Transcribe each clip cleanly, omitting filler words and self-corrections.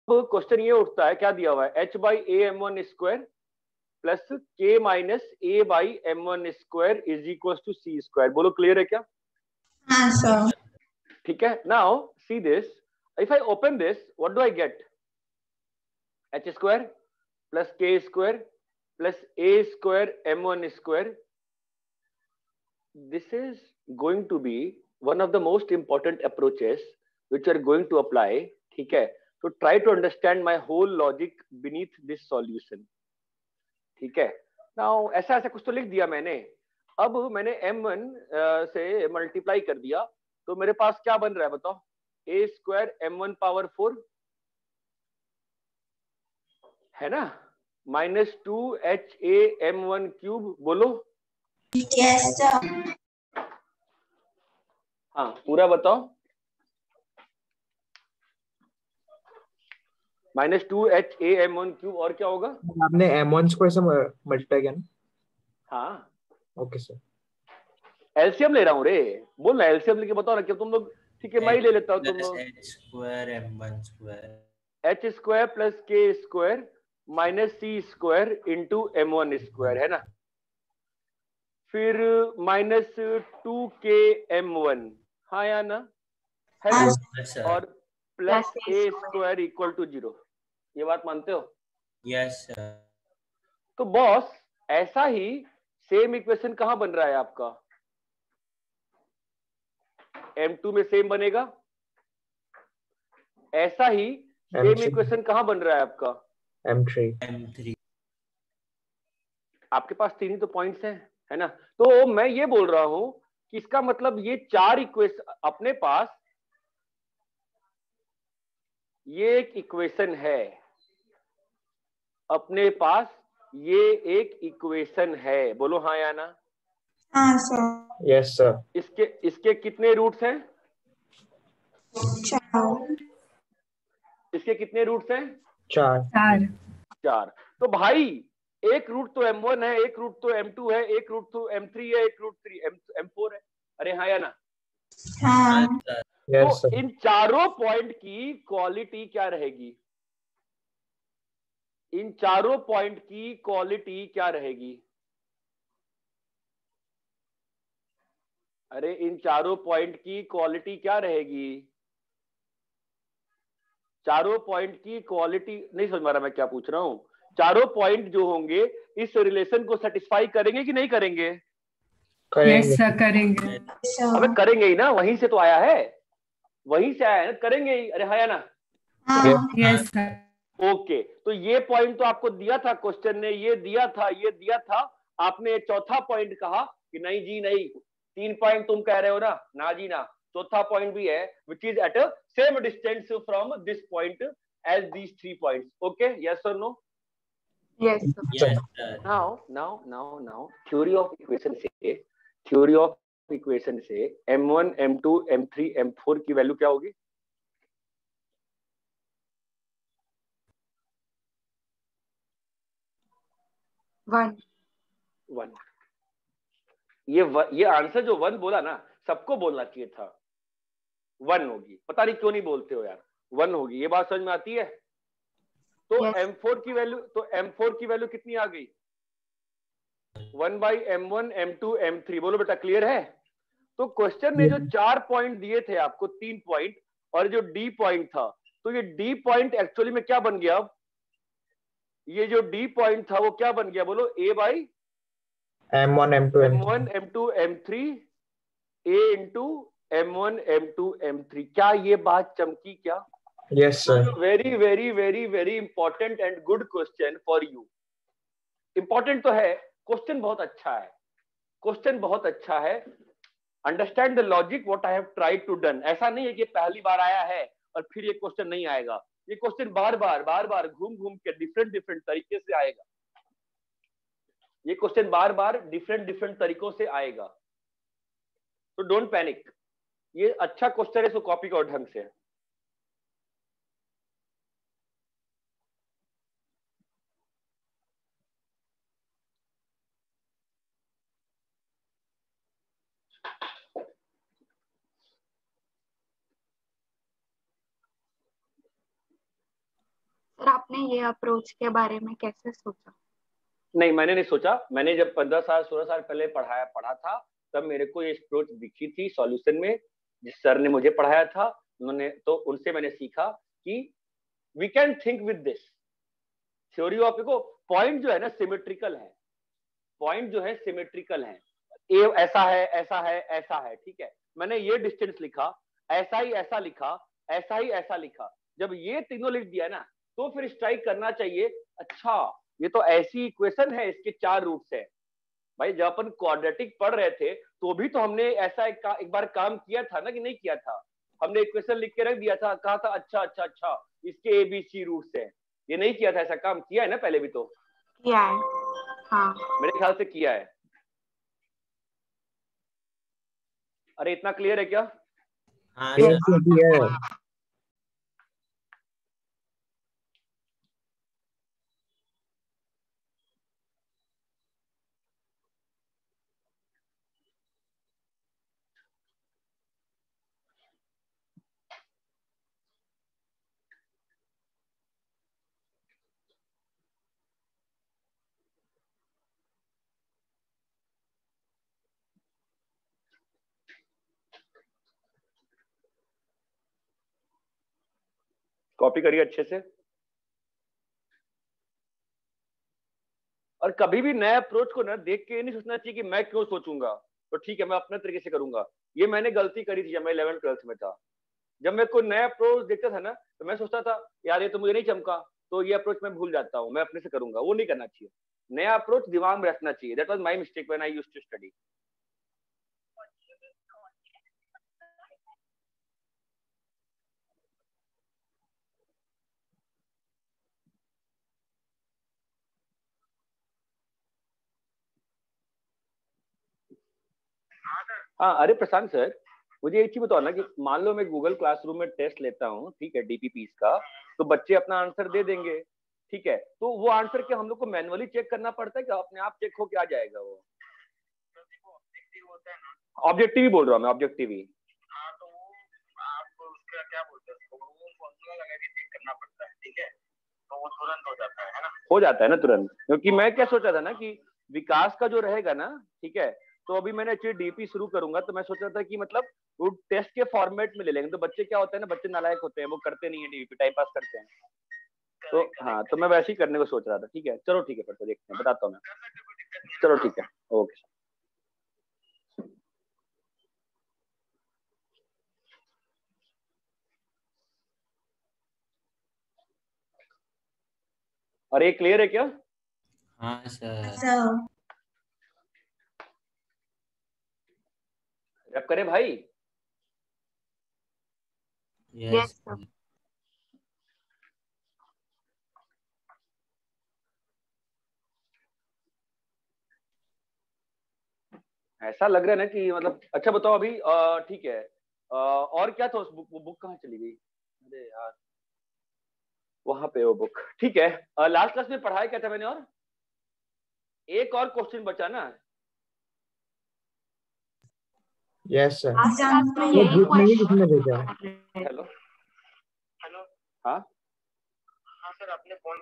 Question ये उठता है, क्या दिया हुआ है, h by a m one square plus k minus A by m one square is equal to c square. बोलो क्लियर है क्या? हाँ सर। ठीक है, now see this, if I open this what do I get, h square plus k square plus a square m one square. This is going to be one of the most important approaches which are going to apply, ठीक है? तो try to understand my whole logic beneath this solution, ठीक है? Now ऐसा ऐसा कुछ तो लिख दिया मैंने। अब मैंने m1 से मल्टीप्लाई कर दिया, तो मेरे पास क्या बन रहा है बताओ, a स्क्वायर m1 पावर 4 है ना, माइनस 2ha m1 क्यूब। बोलो यस सर। हाँ पूरा बताओ, माइनस 2ha m1 क्यूब, और क्या होगा? आपने m1 स्क्वायर से मल्टीप्लाई किया ना? हाँ ओके सर। एलसीएम ले रहा हूँ रे, बोल ना एलसीएम लेके बताओ ना, क्या तुम लोग, ठीक है मैं ही ले लेता हूँ, तुम लोग h square m1 square, h square plus k square minus सी स्क्वायर इंटू m1 स्क्वायर, है ना, फिर माइनस 2k m1, हाँ या ना, है ना, yes, और plus a square equal to 0। ये बात मानते हो? Yes sir. तो बॉस ऐसा ही सेम इक्वेशन कहां बन रहा है आपका, m2 में सेम बनेगा, ऐसा ही सेम इक्वेशन कहां बन रहा है आपका, m3। आपके पास तीन ही तो पॉइंट्स हैं, है ना? तो मैं ये बोल रहा हूं कि इसका मतलब ये चार इक्वेशन अपने पास, ये एक इक्वेशन है अपने पास, ये एक इक्वेशन है। बोलो हाँ या ना? हाँ सर। Yes sir. इसके कितने रूट्स हैं? 4। इसके कितने रूट्स हैं? 4। तो भाई एक रूट तो m1 है, एक रूट तो m2 है, एक रूट तो m3 है, एक रूट m4 है। अरे हाँ या ना? हाँ। तो इन चारों पॉइंट की क्वालिटी क्या रहेगी? इन चारों पॉइंट की क्वालिटी क्या रहेगी? अरे इन चारों पॉइंट की क्वालिटी क्या रहेगी? चारों पॉइंट की क्वालिटी नहीं समझ में आ रहा मैं क्या पूछ रहा हूं? चारों पॉइंट जो होंगे इस रिलेशन को सेटिस्फाई करेंगे कि नहीं करेंगे? करेंगे। करेंगे। अबे करेंगे ही ना, वहीं से तो आया है, वहीं से आया है ना, करेंगे ही। अरे हाँ या ना? Yes sir. ओके, तो ये पॉइंट तो आपको दिया था क्वेश्चन ने, ये दिया था, ये दिया था, आपने चौथा पॉइंट कहा कि नहीं जी नहीं, 3 पॉइंट तुम कह रहे हो ना, ना जी ना, चौथा पॉइंट भी है which is at same distance from this point as these 3 points. Okay, yes और no? Yes yes sir. Now theory of equation से m1 m2 m3 m4 की वैल्यू क्या होगी? वन। ये आंसर जो 1 बोला ना, सबको बोलना चाहिए था 1 होगी, पता नहीं क्यों नहीं बोलते हो यार, 1 होगी। ये बात समझ में आती है? तो m4 की वैल्यू, तो m4 की वैल्यू कितनी आ गई? 1 बाई m1 m2 m3। बोलो बेटा क्लियर है? तो क्वेश्चन ने जो 4 पॉइंट दिए थे आपको, 3 पॉइंट और जो डी पॉइंट था, तो ये डी पॉइंट एक्चुअली में क्या बन गया? अब ये जो डी पॉइंट था वो क्या बन गया? बोलो a by m1 m2 m1 m2 m3 a into m1 m2 m3। क्या ये बात चमकी क्या? Yes sir. Very very very very important and good question for you. Important तो है, क्वेश्चन बहुत अच्छा है, क्वेश्चन बहुत अच्छा है। Understand the logic what I have tried to done. ऐसा नहीं है कि पहली बार आया है और फिर ये क्वेश्चन नहीं आएगा, ये क्वेश्चन बार बार घूम घूम के डिफरेंट डिफरेंट तरीके से आएगा, ये क्वेश्चन बार बार डिफरेंट डिफरेंट तरीकों से आएगा। तो डोंट पैनिक, ये अच्छा क्वेश्चन है, इसको कॉपी करो ढंग से। सर आपने ये अप्रोच के बारे में कैसे सोचा? नहीं, मैंने नहीं सोचा। मैंने जब 15 साल 16 साल पहले पढ़ा था, तब मेरे को ये अप्रोच दिखी थी सॉल्यूशन में, जिस सर ने मुझे पढ़ाया था। उन्होंने तो उनसे मैंने सीखा कि we can think with this theory of, देखो पॉइंट जो है ना सिमेट्रिकल है, पॉइंट जो है सिमेट्रिकल है, ए ऐसा है ऐसा है ऐसा है, ठीक है। मैंने ये डिस्टेंस लिखा, ऐसा ही ऐसा लिखा, ऐसा ही ऐसा लिखा। जब ये तीनों लिख दिया ना, तो फिर स्ट्राइक करना चाहिए, अच्छा ये तो ऐसी इक्वेशन है, इसके 4 रूट्स है। भाई जब अपन क्वाड्रेटिक पढ़ रहे थे तो भी तो हमने ऐसा एक बार काम किया था ना, कि नहीं किया था? हमने इक्वेशन लिख के रख दिया था, कहा था अच्छा अच्छा अच्छा इसके ABC रूट्स है। ये नहीं किया था? ऐसा काम किया है ना पहले भी? तो किया है। हाँ मेरे ख्याल से किया है। अरे इतना क्लियर है क्या? हाँ Yes, sir. sir. Yeah. Copy करिए अच्छे से। और कभी भी नए अप्रोच को ना देख के नहीं सोचना चाहिए कि मैं क्यों सोचूंगा, तो ठीक है मैं अपने तरीके से करूंगा। ये मैंने गलती करी थी जब मैं 11th 12th में था। जब मैं कोई नया अप्रोच देखता था ना, तो मैं सोचता था यार ये तो मुझे नहीं चमका, तो ये अप्रोच मैं भूल जाता हूँ, मैं अपने से करूंगा। वो नहीं करना चाहिए, नया अप्रोच दिमाग में रखना चाहिए। That was my mistake when I used to study. हाँ अरे प्रशांत सर, मुझे एक चीज बताओ ना, कि मान लो मैं गूगल क्लासरूम में टेस्ट लेता हूँ, ठीक है, DPPs का, तो बच्चे अपना आंसर दे देंगे, ठीक है, तो वो आंसर क्या हम लोग को मैनुअली चेक करना पड़ता है, क्या अपने आप चेक हो के आ जाएगा वो? ऑब्जेक्टिव ही बोल रहा हूँ मैं, ऑब्जेक्टिव ही। हाँ तो वो आप उसका क्या बोलते हैं, उसको वो फॉर्मूला लगा के चेक करना पड़ता है, ठीक है, तो वो तुरंत हो जाता है ना? हो जाता है ना तुरंत, क्योंकि मैं क्या सोचा था ना कि विकास का जो रहेगा ना, ठीक है, तो अभी मैंने एक्चुअली DP शुरू करूंगा, तो मैं सोच रहा था कि मतलब वो टेस्ट के फॉर्मेट में ले लेंगे। तो बच्चे क्या होते हैं ना, बच्चे नालायक होते हैं, वो करते नहीं है DP, टाइम पास करते हैं। तो हाँ, तो मैं वैसे ही करने को सोच रहा था। ठीक है चलो, ठीक है फिर तो देखते हैं, बताता हूँ मैं। चलो ठीक है, ओके। और ये क्लियर है क्या? हाँ सर। सर रैप करे भाई। Yes sir. सर। ऐसा लग रहा है ना कि मतलब, अच्छा बताओ अभी, ठीक है, और क्या था उस बुक? वो बुक कहाँ चली गई? अरे यार, वहां पे वो बुक, ठीक है। लास्ट क्लास में पढ़ाया क्या था मैंने? और एक और क्वेश्चन बचा ना। Yes, sir. आज एग्जाम क्लास में में वो यही ग्रुप में ही किसने क्वेश्चन भेजा? कर रहे थे। Hello, hello. हाँ हाँ सर, आपने फोन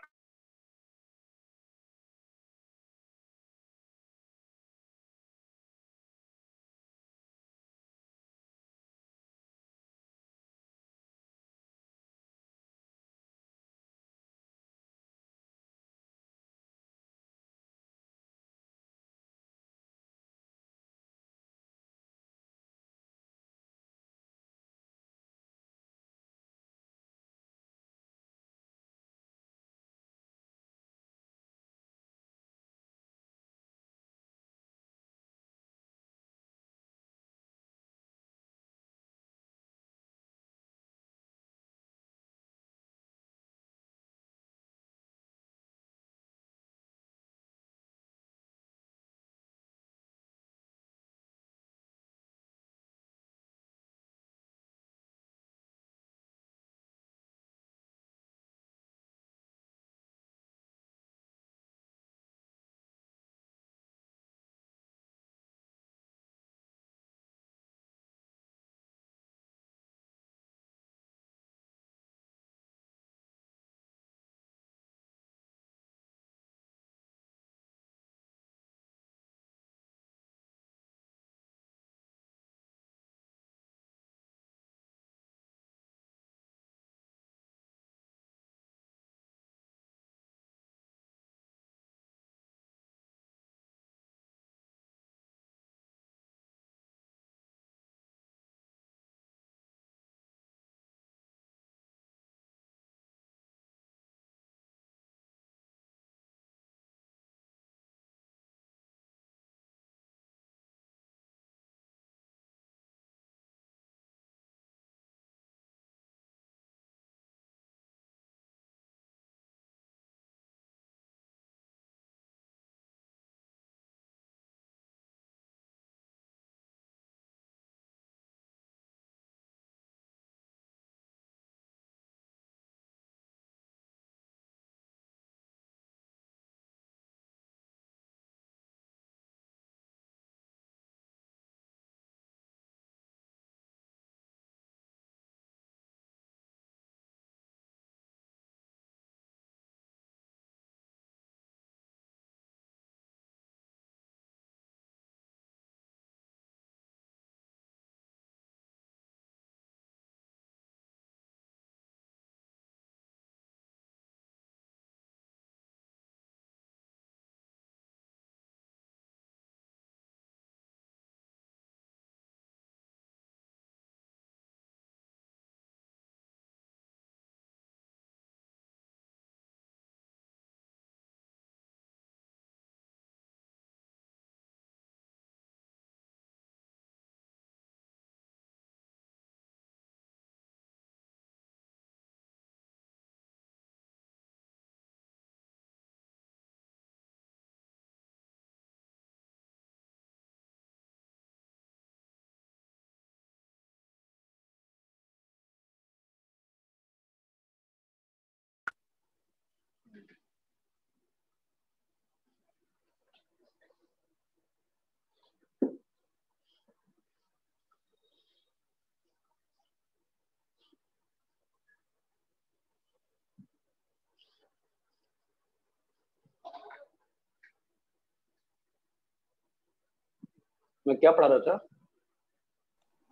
मैं क्या पढ़ा रहा था?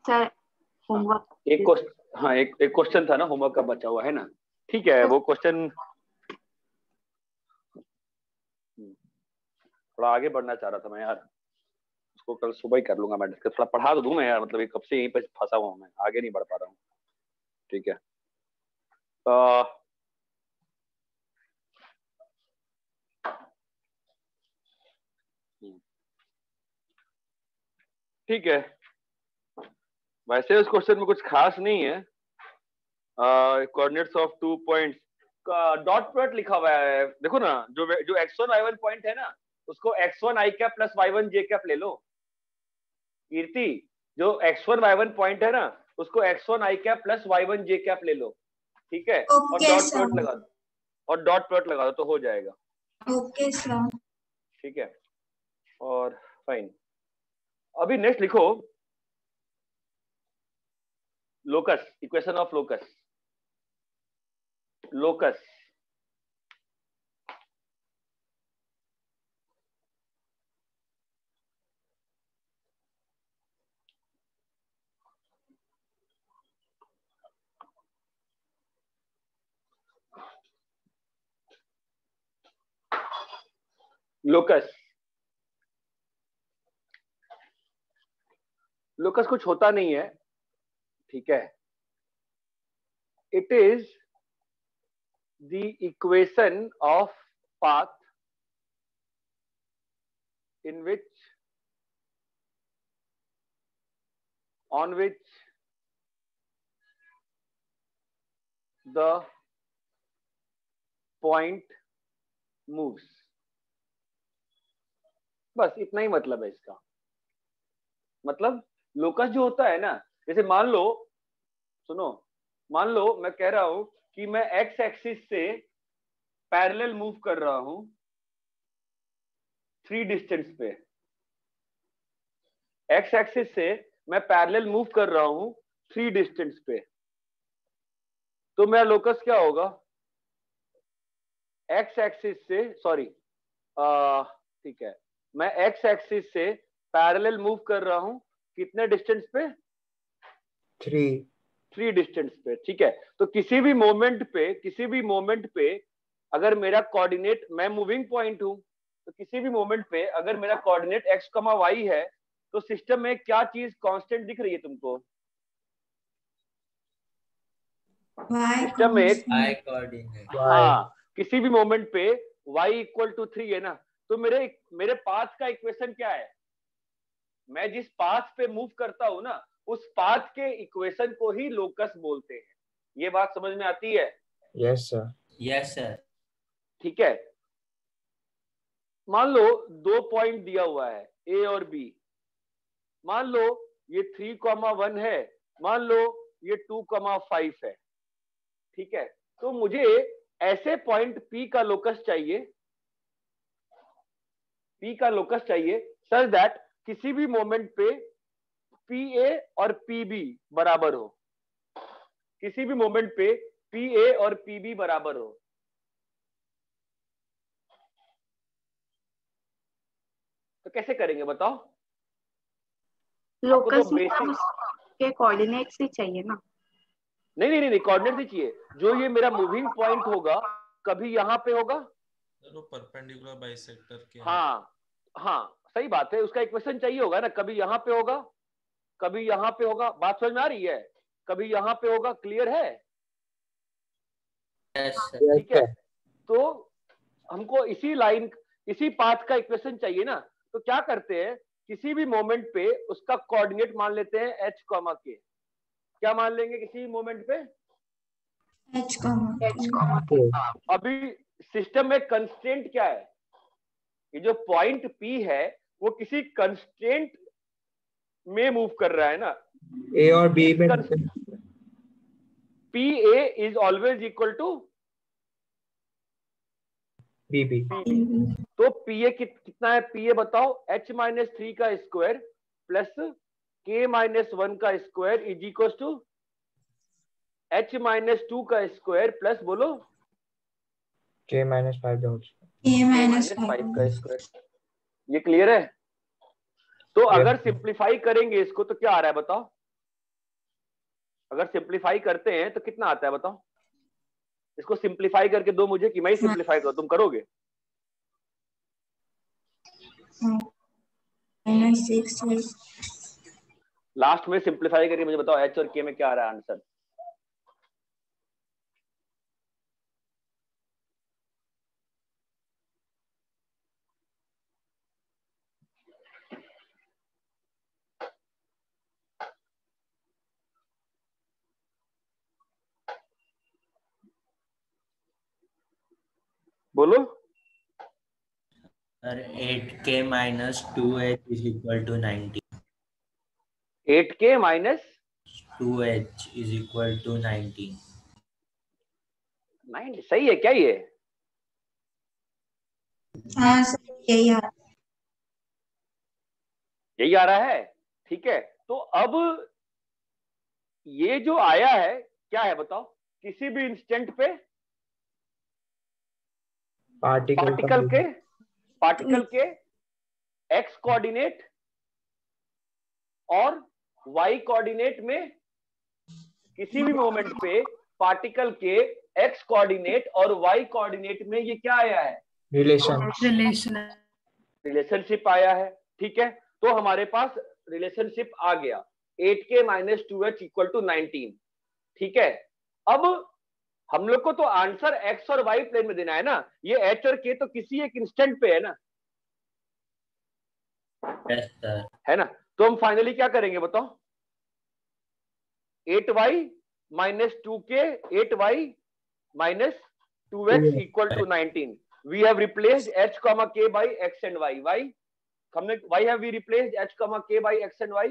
सर होमवर्क एक क्वेश्चन, हाँ एक क्वेश्चन था ना होमवर्क का बचा हुआ है ना, ठीक है वो क्वेश्चन थोड़ा आगे बढ़ना चाह रहा था मैं यार, उसको कल सुबह ही कर लूंगा मैं डिस्कस, थोड़ा पढ़ा तो दूं मैं यार, मतलब कब से यहीं पे फंसा हुआ हूँ मैं, आगे नहीं बढ़ पा रहा हूँ। ठीक है ठीक है, वैसे उस क्वेश्चन में कुछ खास नहीं है। कोऑर्डिनेट्स ऑफ 2 पॉइंट्स का डॉट प्रोडक्ट लिखा हुआ है, देखो ना, जो x1 y1 पॉइंट है ना, उसको x1 i cap plus y1 j cap ले लो। कीर्ति, जो x1 y1 पॉइंट है ना, उसको x1 i cap plus y1 j cap ले लो, ठीक है, और ओके डॉट सर। प्रोडक्ट लगा दो, और डॉट प्रोडक्ट लगा दो तो हो जाएगा। Okay sir. ठीक है, और फाइन। अभी नेक्स्ट लिखो locus, equation of locus. Locus locus locus कुछ होता नहीं है, ठीक है, it is the equation of path in which on which the point moves। बस इतना ही मतलब है इसका। मतलब लोकस जो होता है ना, जैसे मान लो, सुनो, मान लो मैं कह रहा हूं कि मैं एक्स एक्सिस से पैरेलल मूव कर रहा हूं 3 डिस्टेंस पे, एक्स एक्सिस से मैं पैरेलल मूव कर रहा हूं 3 डिस्टेंस पे, तो मेरा लोकस क्या होगा? एक्स एक्सिस से, सॉरी ठीक है, मैं एक्स एक्सिस से पैरेलल मूव कर रहा हूं कितने डिस्टेंस पे? 3 डिस्टेंस पे, ठीक है। तो किसी भी मोमेंट पे अगर मेरा कोऑर्डिनेट, मैं मूविंग पॉइंट हूं, तो किसी भी मोमेंट पे अगर मेरा कोऑर्डिनेट x, y है, तो सिस्टम में क्या चीज कांस्टेंट दिख रही है तुमको? सिस्टम में y कोऑर्डिनेट। हाँ, किसी भी मोमेंट पे y इक्वल टू 3 है ना, तो मेरे पाथ का इक्वेशन क्या है? मैं जिस पाथ पे मूव करता हूं ना, उस पाथ के इक्वेशन को ही लोकस बोलते हैं। ये बात समझ में आती है? Yes sir. Yes sir. ठीक है, मान लो 2 पॉइंट दिया हुआ है ए और बी, मान लो ये 3,1 है, मान लो ये 2,5 है, ठीक है। तो मुझे ऐसे पॉइंट P का लोकस चाहिए, P का लोकस चाहिए सच दैट किसी भी मोमेंट पे PA और PB बराबर हो, किसी भी मोमेंट पे PA और PB बराबर हो। तो कैसे करेंगे बताओ? लोकस तो बेसिक के कोऑर्डिनेट्स ही चाहिए ना? नहीं, कोऑर्डिनेट नहीं चाहिए। जो ये मेरा मूविंग पॉइंट होगा, कभी यहाँ पे होगा, परपेंडिकुलर बाइसेक्टर के। हाँ सही बात है, उसका इक्वेशन चाहिए होगा ना, कभी यहाँ पे होगा, कभी यहाँ पे होगा। बात समझ में आ रही है? कभी यहाँ पे होगा, क्लियर है? ठीक है, तो हमको इसी पाथ का इक्वेशन चाहिए ना, तो क्या करते हैं, किसी भी मोमेंट पे उसका कोऑर्डिनेट मान लेते हैं h, k। क्या मान लेंगे किसी भी मोमेंट पे? h, अभी सिस्टम में कंस्ट्रेंट क्या है? ये जो पॉइंट P है वो किसी कंस्ट्रेंट में मूव कर रहा है ना, ए और बी में PA is always equal to BB. तो PA कितना है? PA बताओ, h-3 का स्क्वायर प्लस k-1 का square is equal to h-2 का स्क्वायर प्लस बोलो k-5 k-5 का स्क्वायर। ये क्लियर है? तो अगर Yes. सिंप्लीफाई करेंगे इसको तो क्या आ रहा है बताओ? अगर सिंप्लीफाई करते हैं तो कितना आता है बताओ? इसको सिंप्लीफाई करके दो मुझे कि मैं ही सिंप्लीफाई करूं, तुम करोगे? -6 लास्ट में सिंप्लीफाई करके मुझे बताओ एच और के में क्या आ रहा है आंसर? बोलो। Sir 8k minus 2h is equal to 90. 8k minus 2h is equal to 19. 9 सही है क्या ये? हाँ सर यही आ यही आ रहा है। ठीक है, तो अब ये जो आया है क्या है बताओ? किसी भी इंस्टेंट पे Particle का पार्टिकल के एक्स कोऑर्डिनेट और वाई कोऑर्डिनेट में किसी भी मोमेंट पे पार्टिकल के एक्स कोऑर्डिनेट और वाई कोऑर्डिनेट में ये क्या आया है? relation. रिलेशनशिप आया है। ठीक है, तो हमारे पास रिलेशनशिप आ गया 8k minus 2h equal to 19। ठीक है, अब हम लोग को तो आंसर एक्स और वाई प्लेन में देना है ना। ये एच और के तो किसी एक इंस्टेंट पे है ना, Yes, sir. है ना? तो हम फाइनली क्या करेंगे बताओ? 8y minus 2k 8y minus 2x equal to 19। We have replaced h comma k by x and y। y हमने why have we replaced h comma k by x and y?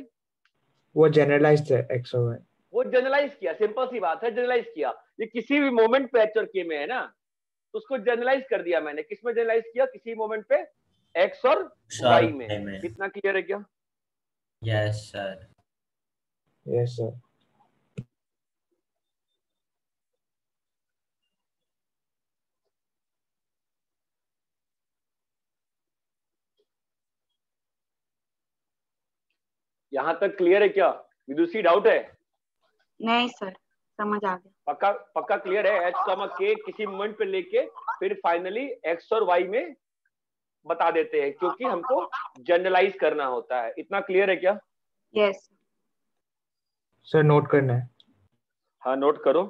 वो generalized है x और y. वो generalize किया, simple सी बात है, generalise किया। ये किसी भी मोमेंट पे एच और के में है ना, तो उसको जनरलाइज कर दिया मैंने। किस में जनरलाइज किया? किसी मोमेंट पे एक्स और वाई में। इतना क्लियर है क्या? Yes, sir. Yes sir. यहां तक क्लियर है क्या? विदुषी डाउट है? नहीं सर, समझ आ गया। पक्का पक्का क्लियर है? एच कॉमा के किसी मोमेंट पे लेके फिर फाइनली एक्स और वाई में बता देते हैं, क्योंकि हमको जनरलाइज करना होता है। इतना क्लियर है क्या? यस। सर नोट करना है. हाँ नोट करो।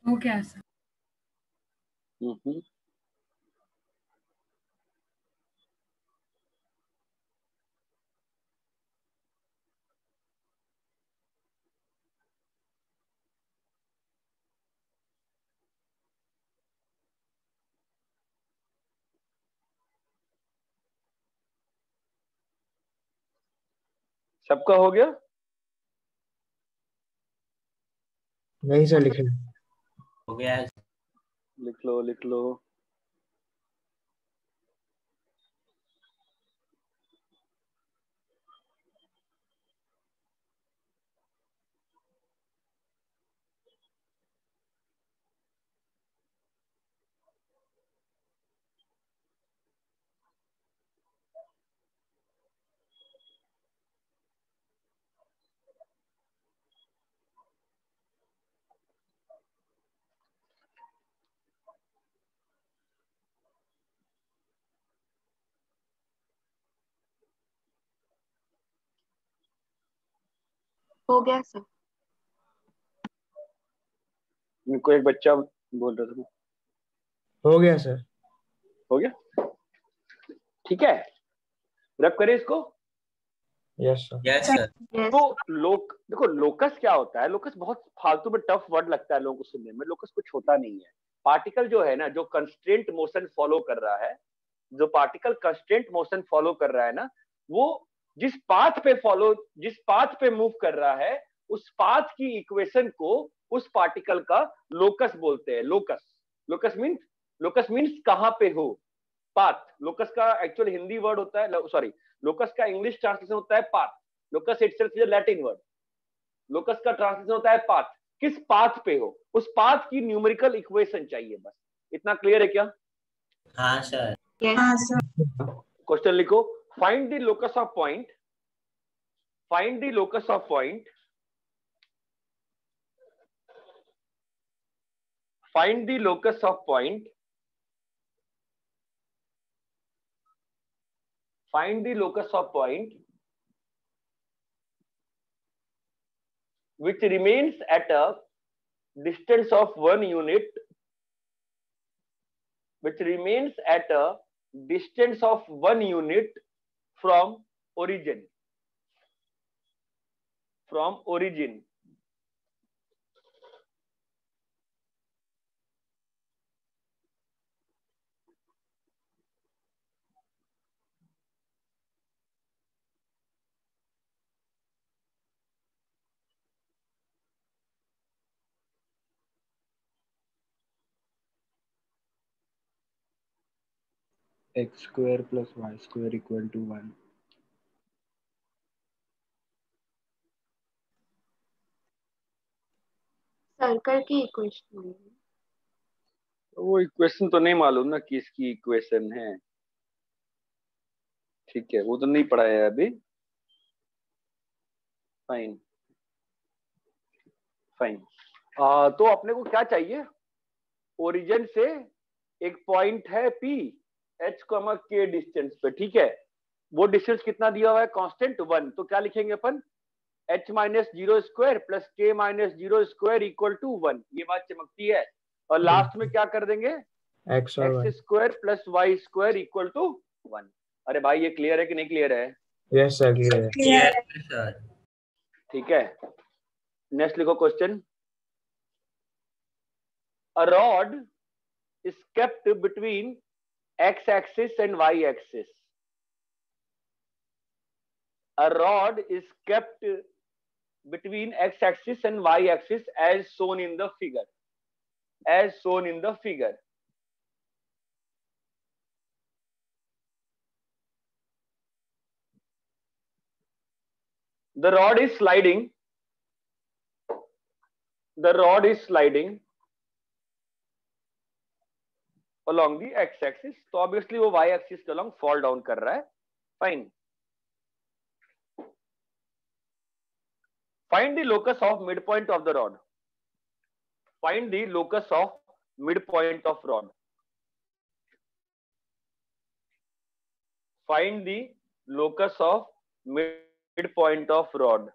Okay sir. सबका हो गया? नहीं सर लिखे. हो गया. लिख लो लिख लो। हो गया सर। मेरे को एक बच्चा बोल रहा था। हो गया सर। हो गया, ठीक है, रब करें इसको। Yes sir. Yes sir. Yes तो देखो लोकस क्या होता है। लोकस बहुत फालतू में टफ वर्ड लगता है लोगों को सुनने में। लोकस कुछ होता नहीं है। पार्टिकल जो है ना, जो कंस्ट्रेंट मोशन फॉलो कर रहा है, जो पार्टिकल कंस्ट्रेंट मोशन फॉलो कर रहा है ना, वो जिस पाथ पे मूव कर रहा है, उस पाथ की इक्वेशन को उस पार्टिकल का लोकस बोलते हैं। लोकस मीन्स कहां पे हो, पाथ। लोकस का एक्चुअल हिंदी वर्ड होता है, सॉरी, लोकस का इंग्लिश ट्रांसलेशन होता है path. Locus itself is a Latin word. Locus का ट्रांसलेशन होता है पाथ। किस पाथ पे हो, उस पाथ की न्यूमेरिकल इक्वेशन चाहिए, बस। इतना क्लियर है क्या? हाँ सर। हाँ सर। क्वेश्चन लिखो। Find the locus of point, find the locus of point, find the locus of point, find the locus of point which remains at a distance of 1 unit, which remains at a distance of 1 unit from origin, from origin. x square plus y square equal to 1. Circle की equation है। वो equation तो नहीं मालूम ना किसकी equation है, ठीक है, वो तो नहीं पढ़ा है अभी। Fine fine. तो अपने को क्या चाहिए? ओरिजिन से एक पॉइंट है P, H, K डिस्टेंस पे, ठीक है। वो डिस्टेंस कितना दिया हुआ है? कांस्टेंट 1। तो क्या लिखेंगे अपन? H minus 0 square plus K minus 0 square equal to 1। ये बात चमकती है। और लास्ट में क्या कर देंगे? X square plus y square equal to 1। अरे भाई ये क्लियर है कि नहीं क्लियर है? यस सर, क्लियर है। Yes sir. ठीक है, नेक्स्ट लिखो question. A rod is kept between x-axis and y-axis. A rod is kept between x-axis and y-axis as shown in the figure. As shown in the figure. The rod is sliding. The rod is sliding along the x-axis. तो obviously वो y-axis के along fall down कर रहा है. Fine. Find the locus of midpoint of the rod. Find the locus of midpoint of rod. Find the locus of midpoint of rod.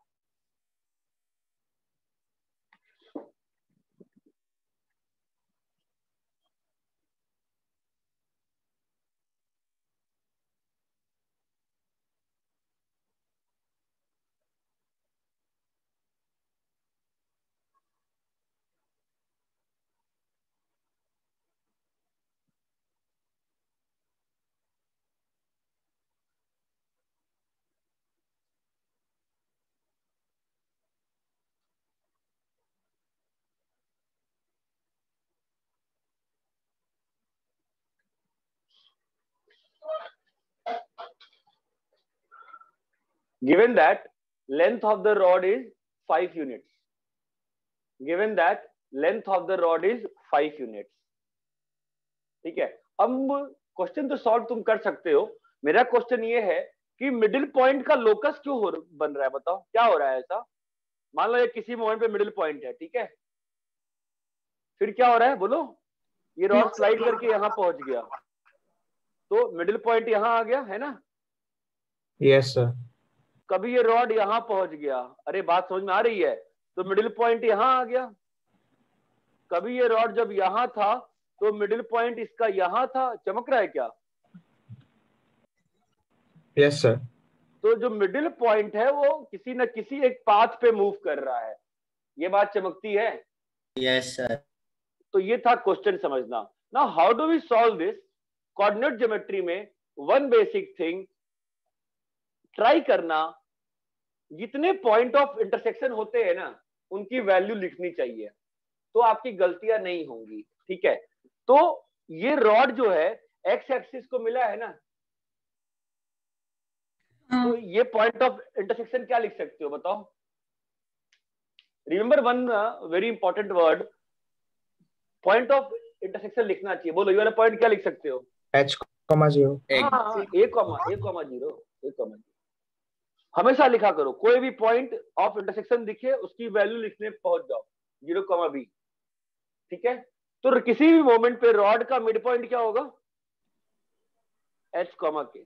Given that length of the rod is 5 units. Given that length of the rod is 5 units. ठीक है, अब question तो solve तुम कर सकते हो। मेरा question ये है कि मिडिल पॉइंट का लोकस क्यों बन रहा है? बताओ क्या हो रहा है ऐसा? मान लो ये किसी पॉइंट पे मिडिल पॉइंट है, ठीक है, फिर क्या हो रहा है बोलो? ये रॉड स्लाइड करके यहाँ पहुंच गया, तो मिडिल पॉइंट यहाँ आ गया है ना? Yes sir. कभी ये रॉड यहां पहुंच गया, अरे बात समझ में आ रही है, तो मिडिल पॉइंट यहां आ गया। कभी ये रॉड जब यहां था तो मिडिल पॉइंट इसका यहां था। चमक रहा है क्या? Yes sir. तो जो मिडिल पॉइंट है वो किसी न किसी एक पाथ पे मूव कर रहा है। ये बात चमकती है? Yes sir. तो ये था क्वेश्चन समझना। Now how do we solve this? Coordinate geometry में वन बेसिक थिंग ट्राई करना, जितने पॉइंट ऑफ इंटरसेक्शन होते हैं ना उनकी वैल्यू लिखनी चाहिए, तो आपकी गलतियां नहीं होंगी। ठीक है, तो ये रॉड जो है एक्स एक्सिस को मिला है ना, तो ये पॉइंट ऑफ इंटरसेक्शन क्या लिख सकते हो बताओ? Remember one very important word, point of intersection लिखना चाहिए। बोलो ये वाला पॉइंट क्या लिख सकते हो? h, 0 हाँ, a, 0 हमेशा लिखा करो। कोई भी पॉइंट ऑफ इंटरसेक्शन दिखे उसकी वैल्यू लिखने पहुंच जाओ 0, b। ठीक है, तो किसी भी मोमेंट पे रॉड का मिड पॉइंट क्या होगा? h, k।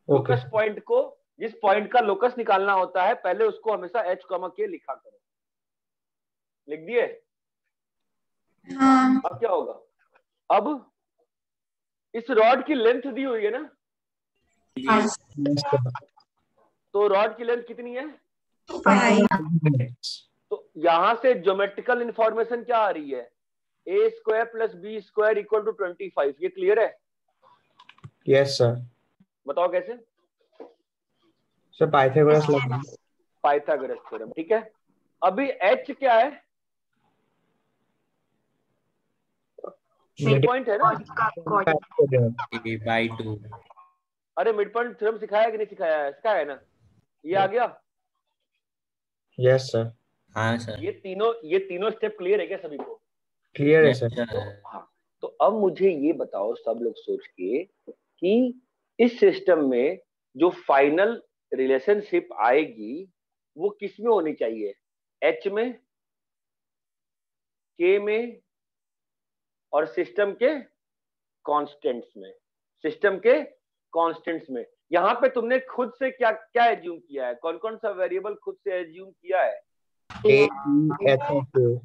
लोकस पॉइंट को, जिस पॉइंट का लोकस निकालना होता है पहले उसको हमेशा h, k लिखा करो। लिख दिए? हाँ। अब क्या होगा? अब इस रॉड की लेंथ दी हुई है ना, तो रॉड की लेंथ कितनी है? 5। तो यहां से ज्योमेट्रिकल इंफॉर्मेशन क्या आ रही है? a² + b² = 25। ये क्लियर है? Yes sir. बताओ कैसे? Sir Pythagoras law. Pythagoras theorem. ठीक है, अभी h क्या है? मिड पॉइंट है ना? a/2। अरे मिड पॉइंट थ्योरम सिखाया कि नहीं सिखाया है? सिखाया है ना? ये आ गया? Yes sir. हाँ सर। ये तीनों स्टेप क्लियर है क्या सभी को? क्लियर है यस सर। सर। हाँ, तो अब मुझे ये बताओ सब लोग सोच के कि इस सिस्टम में जो फाइनल रिलेशनशिप आएगी वो किस में होनी चाहिए? h में, k में, और सिस्टम के कांस्टेंट्स में। सिस्टम के कांस्टेंट्स में। यहाँ पे तुमने खुद से क्या क्या एज्यूम किया है? कौन कौन सा वेरिएबल खुद से एज्यूम किया है? a, h और k।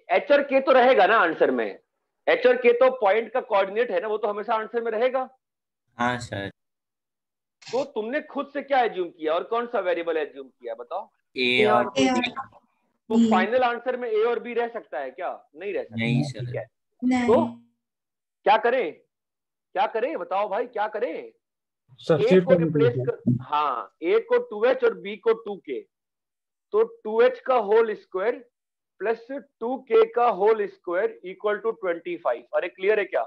h और k तो रहेगा ना आंसर में? h और k तो पॉइंट का कोऑर्डिनेट है ना, वो तो हमेशा आंसर में रहेगा। हाँ सर। तो तुमने खुद से क्या एज्यूम किया और कौन सा वेरिएबल एज्यूम किया बताओ? a और A b। और तो फाइनल आंसर में a और b रह सकता है क्या? नहीं रह सकता। नहीं ठीक सर। है, नहीं। तो क्या करें? क्या करें बताओ भाई, क्या करें? a सब्स्टिट्यूट को रिप्लेस कर, हाँ, a को 2h और b को 2k, तो 2h का होल स्क्वायर प्लस 2k का होल स्क्वायर इक्वल टू 25। अरे क्लियर है क्या?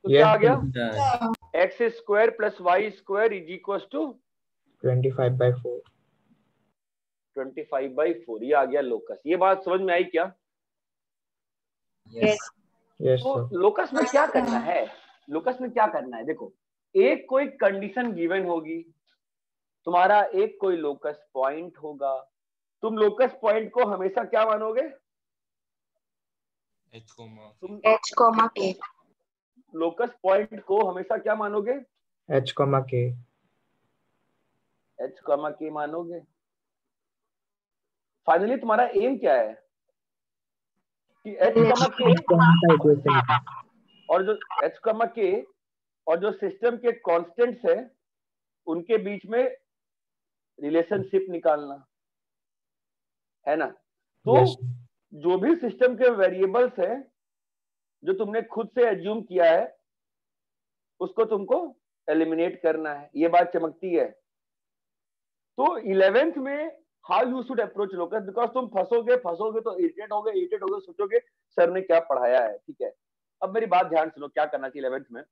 तो क्या आ गया? x² + y² is equal to 25/4। 25/4। ये आ गया लोकस। ये बात समझ में आई क्या? यस। यस तो सर। लोकस में क्या करना है? लोकस में क्या करना है? देखो, एक कोई कंडीशन गिवन होगी, तुम्हारा एक कोई लोकस पॉइंट होगा, तुम लोकस पॉइंट को हमेशा क्या मानोगे? h, तुम h, k। लोकस पॉइंट को हमेशा क्या मानोगे? h, k। h, k मानोगे। फाइनली तुम्हारा एम क्या है? कि h, k और जो h, k और जो सिस्टम के कांस्टेंट्स है उनके बीच में रिलेशनशिप निकालना है ना। तो यस जो भी सिस्टम के वेरिएबल्स है जो तुमने खुद से एज्यूम किया है उसको तुमको एलिमिनेट करना है। ये बात चमकती है। तो 11th में how you should approach locus, because तुम फंसोगे तो इरिटेट होगे, सोचोगे सर ने क्या पढ़ाया है। ठीक है, अब मेरी बात ध्यान सुनो, क्या करना चाहिए 11th में?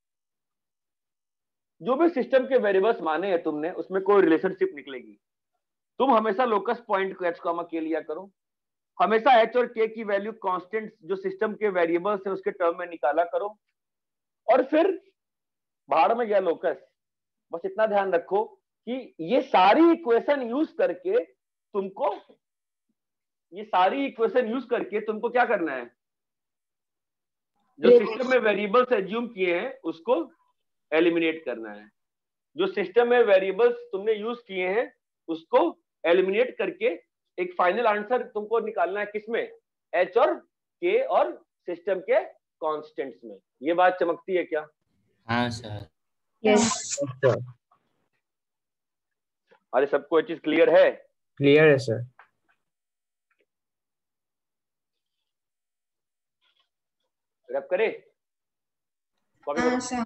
जो भी सिस्टम के वेरिएबल्स माने हैं तुमने, उसमें कोई रिलेशनशिप निकलेगी, तुम हमेशा लोकस पॉइंट को h, k लिया करो। हमेशा h और k की वैल्यू कांस्टेंट जो सिस्टम के वेरिएबल्स है उसके टर्म में निकाला करो, और फिर भाड़ में गया लोकस। बस इतना ध्यान रखो कि ये सारी इक्वेशन यूज करके तुमको क्या करना है? जो सिस्टम में वेरिएबल्स एज्यूम किए हैं उसको एलिमिनेट करना है। जो सिस्टम में वेरिएबल्स तुमने यूज किए हैं उसको एलिमिनेट करके एक फाइनल आंसर तुमको निकालना है किसमें, एच और के और सिस्टम के कांस्टेंट्स में। ये बात चमकती है क्या? हाँ सर। यस अरे सबको ये चीज क्लियर है? क्लियर है सर। रैप करे? कॉपी करो। सर।